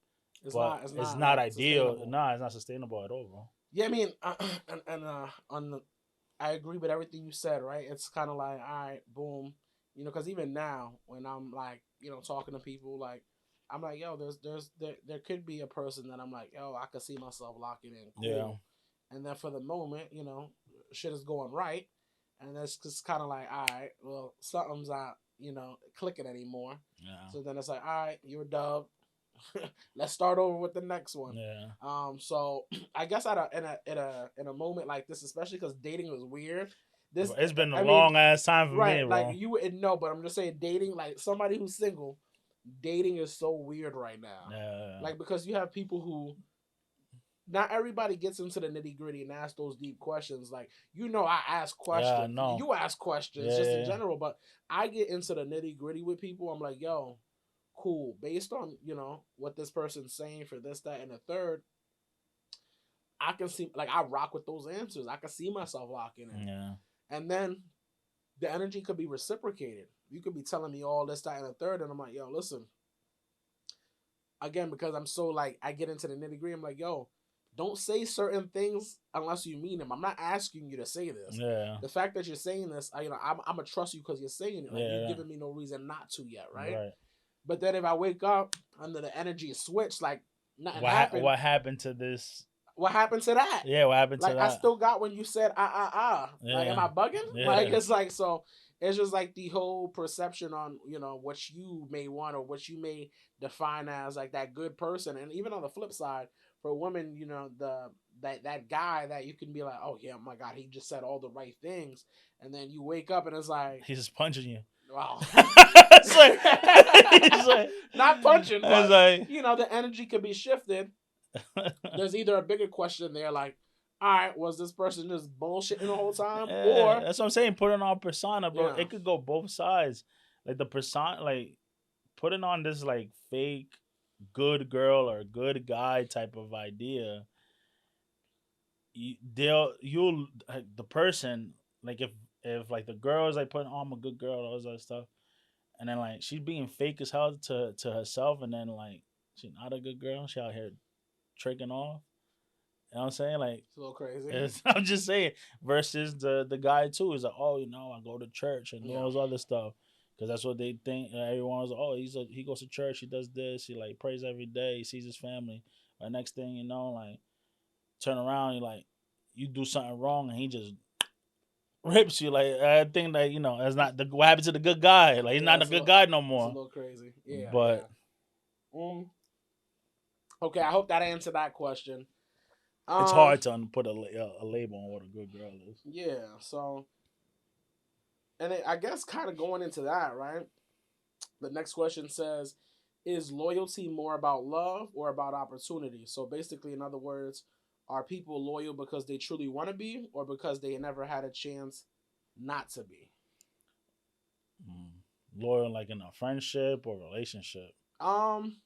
It's but not. It's it's not not like ideal. sustainable. Nah, it's not sustainable at all, bro. Yeah, I mean, and on the, I agree with everything you said. Right? It's kind of like, all right, boom, because even now when I'm like, talking to people, like, I'm like, yo, there could be a person that I'm like, yo, I could see myself locking in, Yeah, cool, and then for the moment, shit is going right, and that's just kind of like, all right, well, something's not, clicking anymore. yeah, So then it's like, all right, you're a dub. Let's start over with the next one. yeah. So I guess in a moment like this, especially because dating was weird. This, It's been a I mean, long ass time for me, right? Like bro. you wouldn't know, but I'm just saying, dating, like somebody who's single, dating is so weird right now. Yeah, Like because you have people who not everybody gets into the nitty gritty and ask those deep questions. Like I ask yeah, questions, no, you ask questions just in yeah, general, but I get into the nitty gritty with people. I'm like, yo, cool. Based on what this person's saying for this, that, and the third, I can see, like, I rock with those answers. I can see myself locking in, yeah, and then the energy could be reciprocated. You could be telling me all this, that, and the third, and I'm like, yo, listen. Again, because I'm so like I get into the nitty gritty. I'm like, yo, don't say certain things unless you mean them. I'm not asking you to say this. yeah, The fact that you're saying this, I'm gonna trust you because you're saying it. Like you've yeah. given me no reason not to yet, right? Right. But then if I wake up under the energy switch, like nothing happened. What happened to this? What happened to that? Yeah, what happened to Like I that? still got when you said Like am Yeah, I bugging? Like yeah, it's like so it's just like the whole perception on, what you may want or what you may define as like that good person. And even on the flip side, for women, that guy that you can be like, oh yeah, my God, he just said all the right things, and then you wake up and it's like, He's just punching you. wow, it's like, it's like, not punching, it's but like, the energy could be shifted. There's either a bigger question there, like, all right, was this person just bullshitting the whole time, yeah, or that's what I'm saying. Put it on persona, bro. yeah, It could go both sides. Like the persona, like putting on this like fake good girl or good guy type of idea. You'll like, the person like if like the girl is like putting on I'm a good girl, all this other stuff, and then like she's being fake as hell to herself, and then like she's not a good girl. She out here tricking off. You know what I'm saying? Like it's a little crazy. I'm just saying. Versus the guy too is like, oh, I go to church and Yeah, all this other stuff because that's what they think. Everyone's like, oh, he goes to church, he does this, he like prays every day, he sees his family. But next thing you know, like turn around, you like you do something wrong and he just rips you. Like I think that that's not what happened to the good guy. Like he's yeah, not a good guy no it's a more. little crazy. Yeah, yeah. But Mm, okay, I hope that answered that question. it's Um, hard to put a label on what a good girl is. yeah. So, I guess kind of going into that, right? The next question says, is loyalty more about love or about opportunity? So basically, in other words, are people loyal because they truly want to be, or because they never had a chance not to be? Mm. Loyal, like in a friendship or relationship. Um,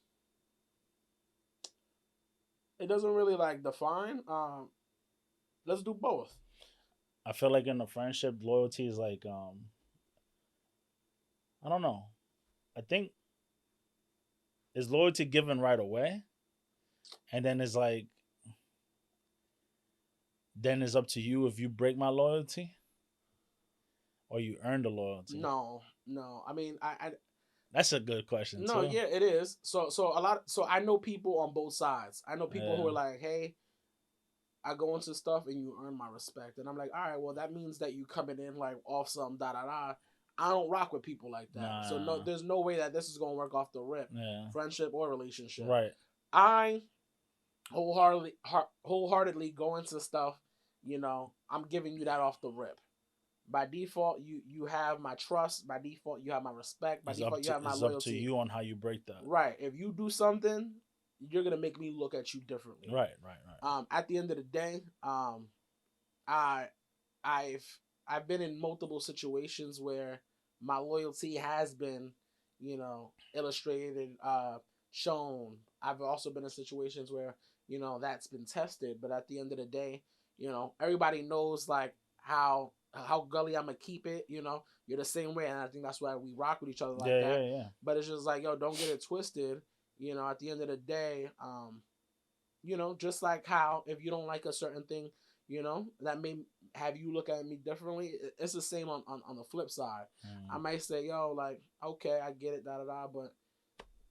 it doesn't really like define. Let's do both. I feel like in a friendship, loyalty is like I don't know. I think is loyalty given right away, and then it's like then it's up to you if you break my loyalty or you earn the loyalty. No, no. I mean, That's a good question no, too. yeah, it is. So I know people on both sides. I know people who Yeah, are like, hey, I go into stuff and you earn my respect. And I'm like, all right, well, that means that you coming in like off some da da da. I don't rock with people like that. So no, nah, there's no way that this is gonna work off the rip, yeah, friendship or relationship. right. I wholeheartedly go into stuff. I'm giving you that off the rip. By default, you have my trust. By default, you have my respect. By default, you have my It's up to loyalty. you on how you break that. Right. If you do something, you're gonna make me look at you differently. Right, right, right. At the end of the day, I I've I've been in multiple situations where my loyalty has been, illustrated, shown. I've also been in situations where that's been tested. But at the end of the day, everybody knows like how gully I'm gonna keep it. You're the same way, and I think that's why we rock with each other like Yeah, that. yeah, yeah. But it's just like, yo, don't get it twisted. At the end of the day, just like how if you don't like a certain thing, that may have you look at me differently. It's the same on the flip side. I Mm. might say, yo, like, okay, I get it, da da da, but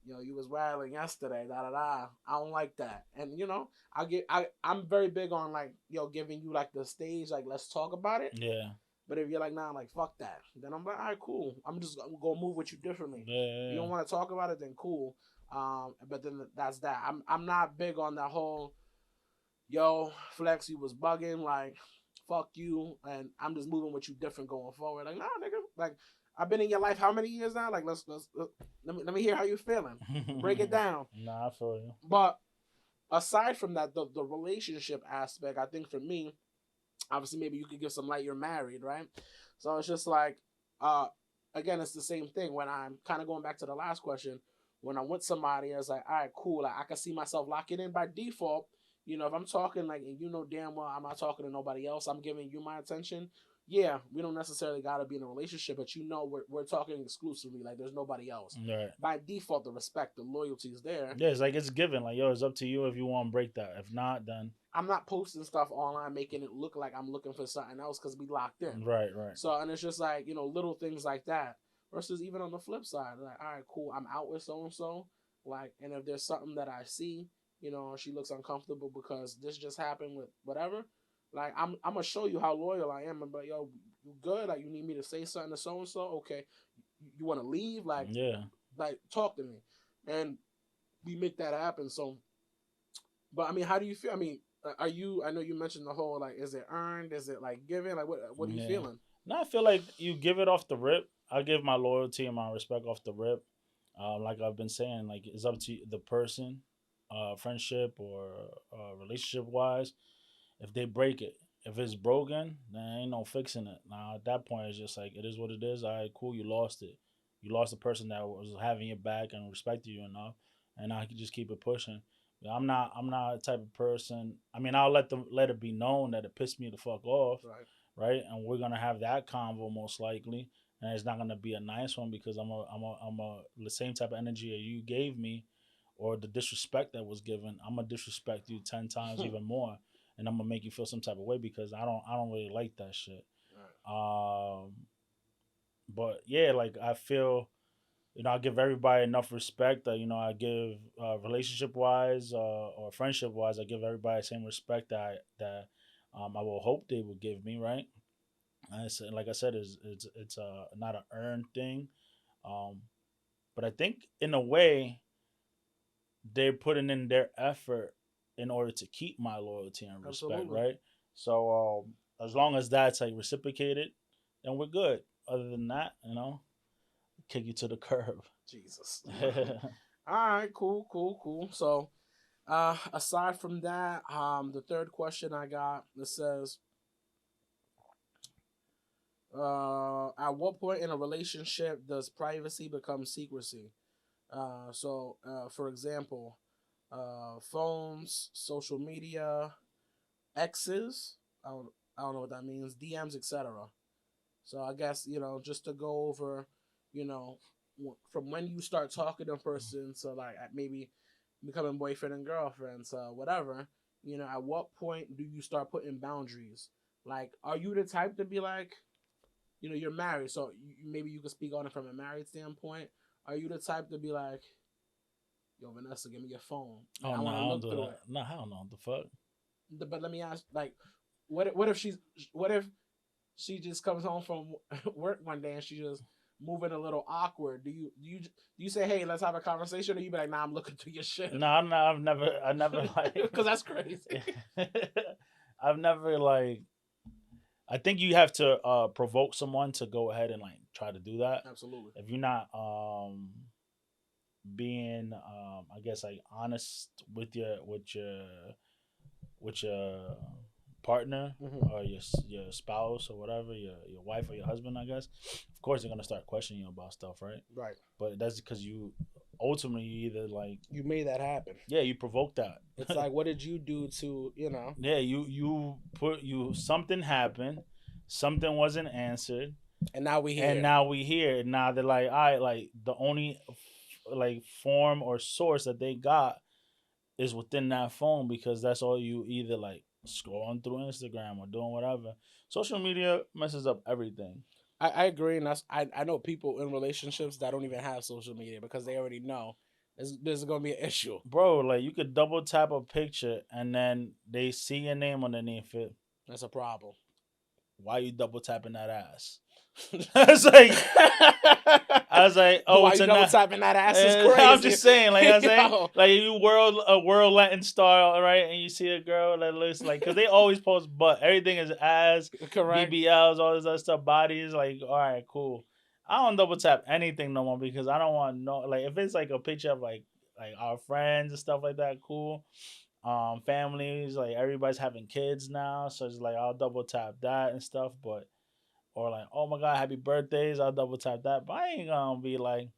you was wilding yesterday, da da da. I don't like that, and I'm very big on like, giving you like the stage, like let's talk about it. Yeah, But if you're like, nah, like fuck that, then I'm like, all right, cool. I'm gonna move with you differently. yeah, yeah, If you yeah. don't want to talk about it, then cool. But then that's that. I'm not big on that whole, yo, Flex, you was bugging, like, fuck you, and I'm just moving with you different going forward. Like, nah, nigga, like, I've been in your life how many years now? Like, let me hear how you feeling. Break it down. Nah, I feel you. But aside from that, the relationship aspect, I think for me, obviously, maybe you could give some light. You're married, right? So it's just like, uh, again, it's the same thing. When I'm kind of going back to the last question, when I'm with somebody, it's like, all right, cool. Like, I can see myself locking in by default. If I'm talking like, and damn well I'm not talking to nobody else, I'm giving you my attention. Yeah, we don't necessarily got to be in a relationship, but we're talking exclusively. Like, there's nobody else. Right. By default, the respect, the loyalty is there. Yeah, it's like it's given. Like, yo, it's up to you if you want to break that. If not, then I'm not posting stuff online making it look like I'm looking for something else because we locked in. right, right. So, and it's just like, little things like that. Versus even on the flip side, like, all right, cool, I'm out with so and so. Like, and if there's something that I see, she looks uncomfortable because this just happened with whatever, like, I'm gonna show you how loyal I am. But yo, you good? Like, you need me to say something to so and so? Okay, you want to leave? Yeah. Like, talk to me, and we make that happen. So But I mean, how do you feel? I mean, are you? I know you mentioned the whole like, is it earned? Is it like given? Like, what are you Yeah. feeling? No, I feel like you give it off the rip. I give my loyalty and my respect off the rip. Like I've been saying, like it's up to the person, friendship or relationship wise. If they break it, if it's broken, then ain't no fixing it. Now at that point, it's just like it is what it is. All right, cool. You lost it. You lost the person that was having your back and respected you enough, and now you can just keep it pushing. Yeah, I'm not. I'm not a type of person. I mean, I'll let it be known that it pissed me the fuck off, Right. right? And we're gonna have that convo most likely, and it's not gonna be a nice one because I'm a the same type of energy that you gave me, or the disrespect that was given. I'm gonna disrespect you 10 times even more, and I'm gonna make you feel some type of way because I don't really like that shit. Right. Um, but yeah, like I feel I give everybody enough respect that I give relationship wise or friendship wise. I give everybody the same respect that I will hope they will give me, right? And like I said, it's not an earned thing, um, but I think in a way they're putting in their effort in order to keep my loyalty and respect, Absolutely. right? So as long as that's like reciprocated, then we're good. Other than that, kick you to the curb. Jesus. All right. Cool. Cool. Cool. So, aside from that, the third question I got, it says, at what point in a relationship does privacy become secrecy? For example, phones, social media, X's. I don't know what that means. DMs, etc. So I guess just to go over, you know, from when you start talking to a person to like maybe becoming boyfriend and girlfriend, so whatever. At what point do you start putting boundaries? Like, are you the type to be like, you're married, so maybe you could speak on it from a married standpoint. Are you the type to be like, yo, Vanessa, give me your phone. Like, Oh I no, want to I don't look do through that. it. No, hell no. The fuck. But let me ask, like, what if she just comes home from work one day and she just moving a little awkward? Do you say, hey, let's have a conversation, or you be like, nah, I'm looking through your shit? No, I'm not, I never like. Because that's crazy. I've never like. I think you have to provoke someone to go ahead and like try to do that. Absolutely. If you're not being I guess like honest with your partner Hmm. or your spouse or whatever, your wife or your husband, I guess. Of course they're gonna start questioning you about stuff, right? Right. But that's because you ultimately you either like, You made that happen. yeah, you provoke that. It's like, what did you do to, Yeah, you something happened, something wasn't answered, and now we and here. now we here. Now they're like, all right, like the only like form or source that they got is within that phone because that's all you either like scrolling through Instagram or doing whatever. Social media messes up everything. I agree, and I know people in relationships that don't even have social media because they already know there's gonna be an issue. Bro, like you could double tap a picture and then they see your name underneath it. That's a problem. Why you double tapping that ass? I was like, I was like, oh, Why it's you a double not. tapping that ass is I'm crazy. just saying, like I was saying, Yo, like you world Latin star, right? And you see a girl that looks like, because they always post butt. Everything is ass, correct. BBLs, all this other stuff, bodies. Like, all right, cool. I don't double tap anything no more because I don't want no like if it's like a picture of like our friends and stuff like that, cool. Families, like everybody's having kids now, so it's like I'll double tap that and stuff, but or like, oh my god, happy birthdays, I'll double tap that. But I ain't gonna be like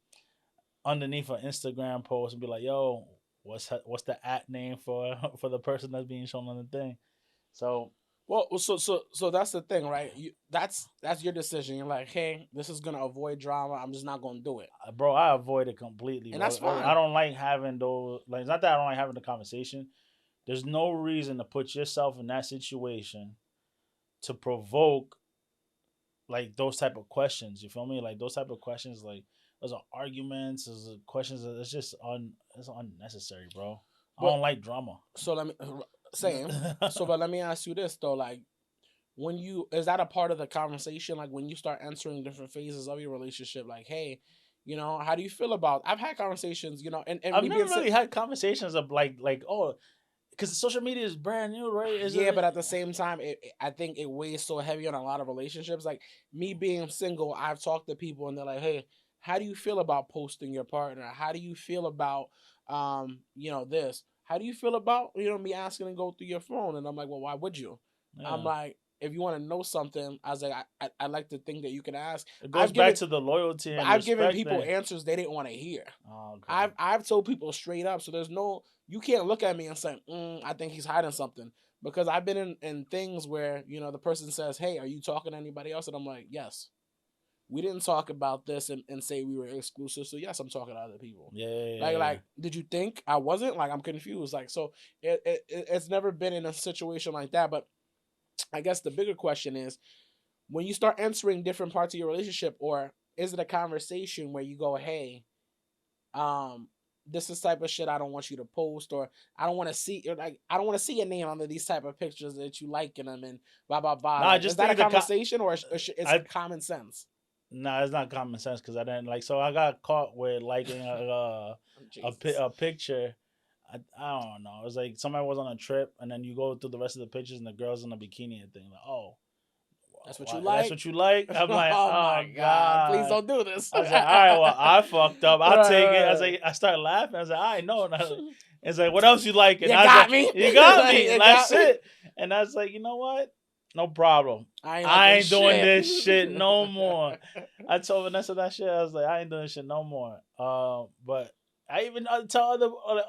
underneath an Instagram post and be like, yo, what's the at name for for the person that's being shown on the thing? So, Well, so that's the thing, right? That's your decision. You're like, hey, this is gonna avoid drama. I'm just not gonna do it, bro, I avoid it completely, and bro. that's I fine. don't like having those. Like, it's not that I don't like having the conversation. There's no reason to put yourself in that situation to provoke like those type of questions. You feel me? Like those type of questions, like those are arguments, those are questions. That it's just it's unnecessary, bro. I But don't like drama. so let me same. So, but let me ask you this though, like, when you is that a part of the conversation? Like, when you start answering different phases of your relationship, like, hey, how do you feel about? I've had conversations, and I've me never being really had conversations of like oh, because social media is brand new, right? Is Yeah, it? but at the same time, I think it weighs so heavy on a lot of relationships. Like me being single, I've talked to people and they're like, "Hey, how do you feel about posting your partner? How do you feel about, this? How do you feel about, me asking to go through your phone?" And I'm like, "Well, why would you?" I'm Yeah, like, if you want to know something, I was like, I like to think that you can ask. it goes I've back given, to the loyalty but and I've given respect people thing. answers they didn't want to hear. Oh, okay. I've told people straight up, so there's no you can't look at me and say, I think he's hiding something. Because I've been in things where, the person says, "Hey, are you talking to anybody else?" And I'm like, "Yes. We didn't talk about this and say we were exclusive, so yes, I'm talking to other people." Yeah, yeah, Like, yeah. did you think I wasn't? Like, I'm confused. Like, so it's never been in a situation like that. But I guess the bigger question is when you start entering different parts of your relationship, or is it a conversation where you go, "Hey, um this is type of shit I don't want you to post," or "I don't want to see," or like, "I don't want to see your name under these type of pictures that you liking them," and blah blah blah. No, I Like, is just that a think conversation, or it's I common sense? no, it's not common sense because I didn't like. So I got caught with liking Jesus. a picture. I don't know. It was like somebody was on a trip, and then you go through the rest of the pictures, and the girls in a bikini and thing. Like, oh, That's what you why, that's like? what you like? I'm like, Oh my oh god, please god. don't do this. I was like, all right, well, I fucked up. I'll take it. I was Right. like, I started laughing. I was like, I know. It's like, what else you like? And You I was got like, me. you got Like, me. you That's got me. it. And I was like, you know what? No problem. I ain't I liking ain't doing shit. this shit no more. I told Vanessa that shit. I was like, I ain't doing this shit no more. But I even tell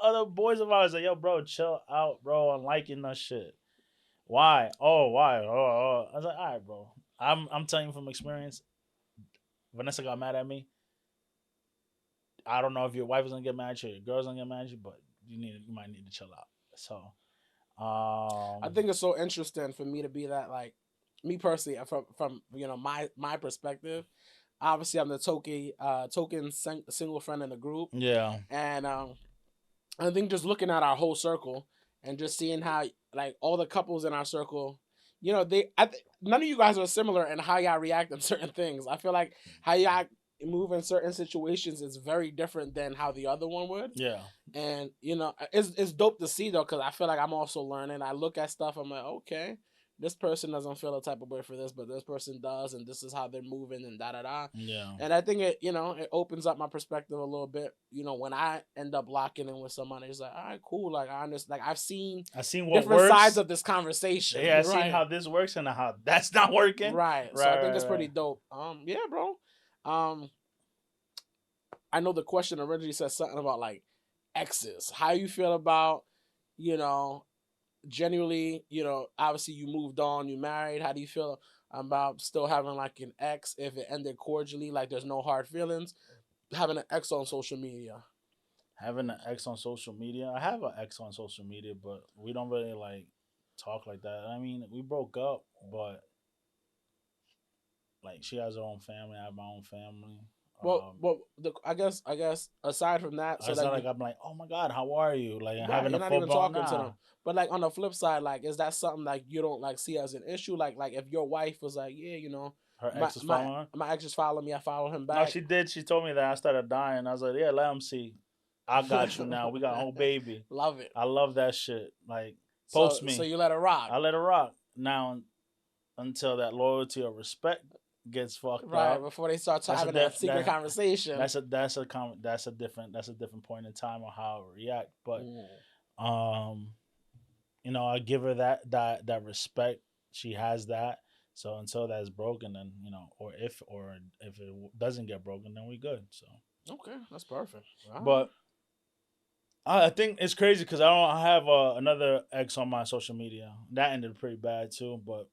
other boys of ours, like, yo, bro, chill out, bro, on liking that shit. Why? Oh, why? Oh. I was like, all right, bro. I'm telling you from experience. Vanessa got mad at me. I don't know if your wife is gonna get mad at you, or your girl's gonna get mad at you, but you might need to chill out. So, I think it's so interesting for me to be that, like, me personally, from my perspective. Obviously, I'm the single friend in the group, yeah, and I think just looking at our whole circle and just seeing how, like, all the couples in our circle, none of you guys are similar in how y'all react on certain things. I feel like how y'all move in certain situations is very different than how the other one would. yeah, And it's dope to see though, because I feel like I'm also learning. I look at stuff, I'm like, okay, this person doesn't feel a type of way for this, but this person does, and this is how they're moving, and da da da. yeah. And I think it opens up my perspective a little bit. When I end up locking in with somebody, it's like, all right, cool. Like, I understand. Like, I've seen I seen what different sides works. of this conversation. Yeah, I seen Right, how this works and how that's not working. right. So I Right, think right, it's right. pretty dope. Yeah, bro. Um, I know the question originally said something about, like, exes. How you feel about, you know, genuinely, obviously you moved on, you married. How do you feel about still having, like, an ex if it ended cordially, like there's no hard feelings? Having an ex on social media. Having an ex on social media. I have an ex on social media, but we don't really like talk like that. I mean, we broke up, but like she has her own family, I have my own family. I guess aside from that, so It's not that like you I'm like, oh my god, how are you? Like right, having you're a not full even blown talking to nah. them. But, like, on the flip side, like, is that something like you don't, like, see as an issue? Like if your wife was like, yeah, Her my ex is my following her. my ex just followed me, I follow him No, back. she did. She told me that I started dying. I was like, yeah, let him see. I got you now. We got a whole baby. Love it. I love that shit. Like, So post so me. you let her rock. I let her rock. Now, until that loyalty or respect gets fucked Right, up, before they start that's a having that diff- secret that conversation. that's a different point in time on how I react. But Mm. um, I give her that respect. She has that. So until that's broken, then or if it doesn't get broken, then we good. So, Okay, that's perfect. All right. but I think it's crazy because I don't have another ex on my social media. That ended pretty bad too. But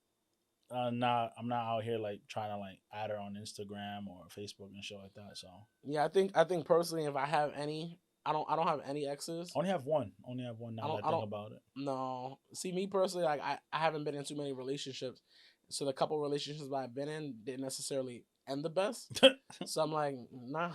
I'm not out here like trying to like add her on Instagram or Facebook and shit like that. So Yeah, I think personally, if I have any, I don't have any exes. only have one. Only have one I now that don't I I think don't about it. no. See, me personally, like, I haven't been in too many relationships, so the couple relationships that I've been in didn't necessarily end the best. So I'm like, nah,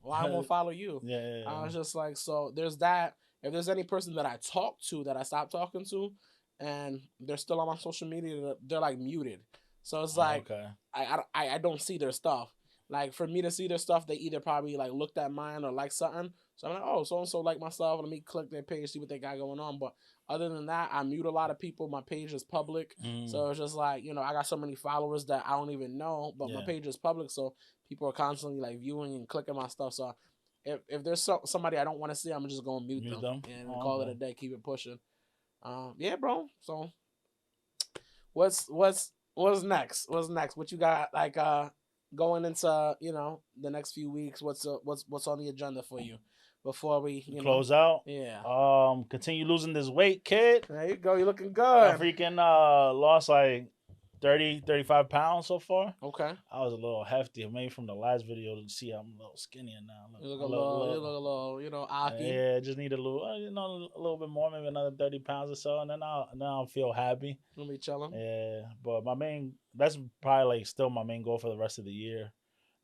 why I won't follow you? Yeah, yeah, I yeah. was just like, so there's that. If there's any person that I talk to that I stopped talking to, and they're still on my social media, they're like muted. So it's Oh, like okay. I don't see their stuff. Like for me to see their stuff, they either probably like looked at mine or like something. So I'm like, oh, so and so like my stuff. Let me click their page, see what they got going on. But other than that, I mute a lot of people. My page is public, Mm, so it's just like I got so many followers that I don't even know, but my yeah, page is public, so people are constantly like viewing and clicking my stuff. So if there's somebody I don't want to see, I'm just gonna mute mute them them. and Oh, call it okay. a day. Keep it pushing. Yeah, bro. So what's next? What's next? What you got like going into the next few weeks? What's on the agenda for you before we Close out. yeah. Continue losing this weight, kid. There you go. You're looking I good. freaking lost like 35 pounds so far. Okay. I was a little hefty, maybe from the last video to see I'm a little skinnier now. You look I a look, little. You look, look a little. Aki. yeah, just need a little, a little bit more, maybe another 30 pounds or so, and then I'll feel happy. Gonna be chilling. Yeah, but that's probably like still my main goal for the rest of the year,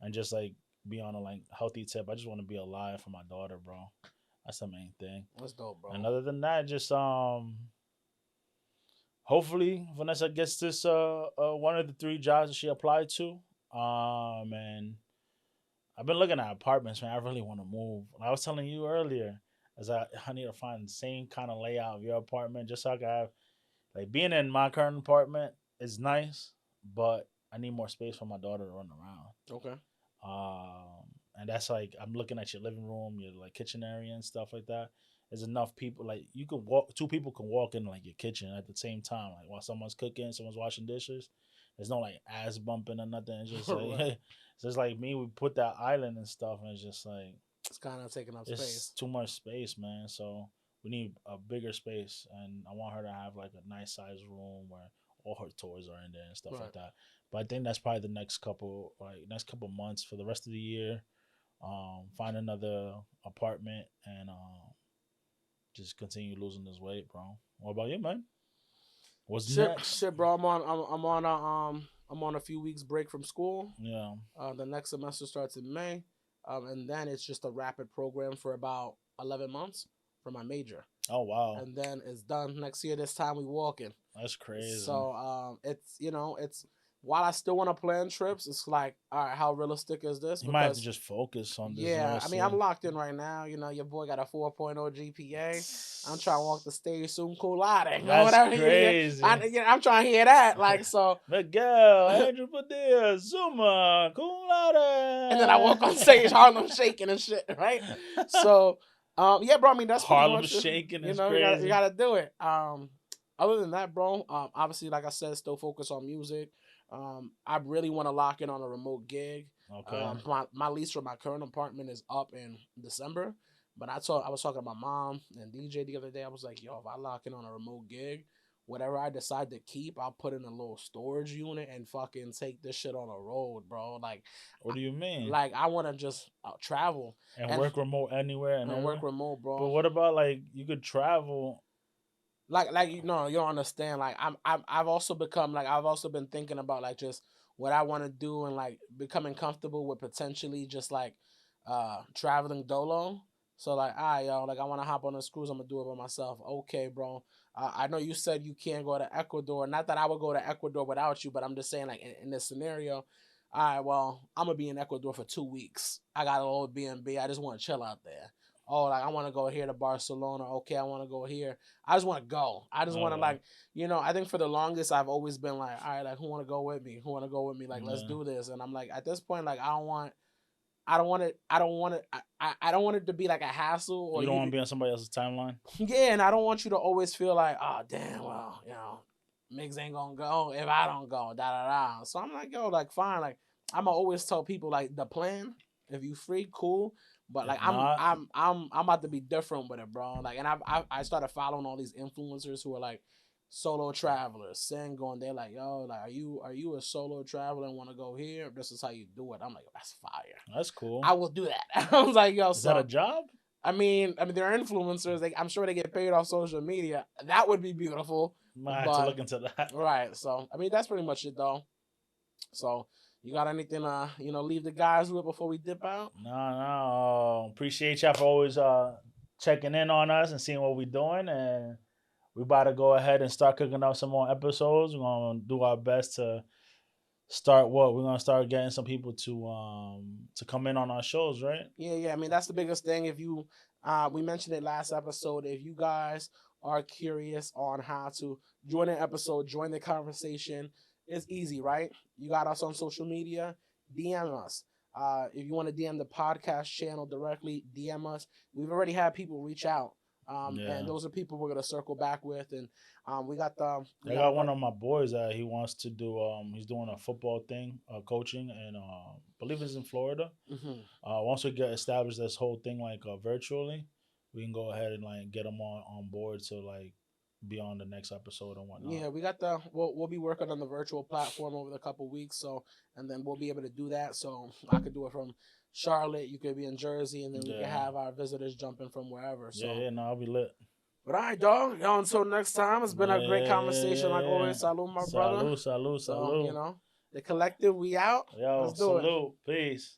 and just like be on a like healthy tip. I just want to be alive for my daughter, bro. That's the main thing. That's dope, bro. And other than that, just hopefully Vanessa gets this one of the three jobs that she applied to. And I've been looking at apartments, man. I really want to move. I was telling you earlier, as I need to find the same kind of layout of your apartment, just so I can have like being in my current apartment is nice, but I need more space for my daughter to run around. Okay. And that's like I'm looking at your living room, your like kitchen area and stuff like that. There's enough people like you can walk. Two people can walk in like your kitchen at the same time, like while someone's cooking, someone's washing dishes. There's no like ass bumping or nothing. It's just like Right. it's just like me. We put that island and stuff, and it's just like It's kind of taking up it's space. too much space, man. So we need a bigger space, and I want her to have like a nice size room where all her toys are in there and stuff Right. like that. But I think that's probably the next couple months for the rest of the year. Find another apartment and just continue losing this weight, bro. What about you, man? What's Shit, next? shit, bro. I'm on a few weeks break from school. Yeah. The next semester starts in May, and then it's just a rapid program for about 11 months for my major, Oh wow, and then it's done next year. This time we walking. that's crazy. So it's while I still want to plan trips, it's like, all right, how realistic is this? You might have to Because just focus on this yeah, I mean, I'm mostly. locked in right now. Your boy got a 4.0 GPA. I'm trying to walk the stage soon, cum laude, or That's whatever. crazy. I'm trying to hear that. Like so, Miguel, Andrew Padilla, Zuma, cum and then I walk on laude. stage, Harlem shaking and shit, right? So, yeah, bro. I mean, that's pretty Harlem much it. shaking is You crazy. gotta do it. Other than that, bro, obviously, like I said, still focus on music. I really want to lock in on a remote gig. Okay. My lease for my current apartment is up in December, but I was talking to my mom and DJ the other day. I was like, yo, if I lock in on a remote gig, whatever I decide to keep, I'll put in a little storage unit and fucking take this shit on a road, bro. What do you mean? Like I want to just travel And and work remote anywhere and and work everywhere? remote, But bro. what about like you could travel? Like you don't understand. Like I've also become like I've also been thinking about like just what I want to do and like becoming comfortable with potentially just like traveling dolo. So like, yo, like I want to hop on this cruise. I'm gonna do it by myself. Okay, bro. I know you said you can't go to Ecuador. Not that I would go to Ecuador without you, but I'm just saying like in this scenario. All right, well, I'm gonna be in Ecuador for 2 weeks. I got a little B&B. I just want to chill out there. Oh, like I want to go here to Barcelona. Okay, I want to go here. I just want to go. I just want to Okay. like, I think for the longest I've always been like, all right, like who want to go with me? Who want to go with me? Like, let's Yeah. do this. And I'm like, at this point, like I don't want it. I don't want it to be like a hassle or You don't want to be on somebody else's timeline? yeah, and I don't want you to always feel like, oh damn, well, Migs ain't gonna go if I don't go, da da da. So I'm like, yo, like fine, like I'ma always tell people like the plan. If you free, cool. But like If not, I'm about to be different with it, bro. Like, and I started following all these influencers who are like solo travelers, single, and they're like, yo, like, are you a solo traveler and want to go here? This is how you do it. I'm like, that's fire. that's cool. I will do that. I was like, yo, Is that a so job? I mean, they're influencers. I'm sure they get paid off social media. That would be beautiful. Might have to But look into that. right, so I mean, that's pretty much it, though. So you got anything, leave the guys with before we dip out? No, no. Appreciate y'all for always checking in on us and seeing what we're doing. And we about to go ahead and start cooking up some more episodes. We're gonna do our best to start what we're gonna start getting some people to come in on our shows, right? Yeah. I mean, that's the biggest thing. If you, we mentioned it last episode. If you guys are curious on how to join an episode, join the conversation, it's easy, right? You got us on social media. DM us. If you want to DM the podcast channel directly, DM us. We've already had people reach out, and Yeah. those are people we're gonna circle back with. And we I got a got one of my boys that he wants to do. He's doing a football thing, coaching, and believe it's in Florida. mhm. Once we get established this whole thing like virtually, we can go ahead and like get them on board to like be on the next episode and whatnot. Yeah, we got we'll be working on the virtual platform over the couple weeks, so and then we'll be able to do that. So I could do it from Charlotte, you could be in Jersey, and then we could Yeah, have our visitors jumping from wherever. yeah, So, yeah. No, I'll be lit. but all right, dog. Yo, until next time, it's been Yeah, a great yeah, conversation like yeah, always. yeah. Salud, my brother. Salud, salud, So salud. the collective, we out. Yo, Let's do it. salute. Peace.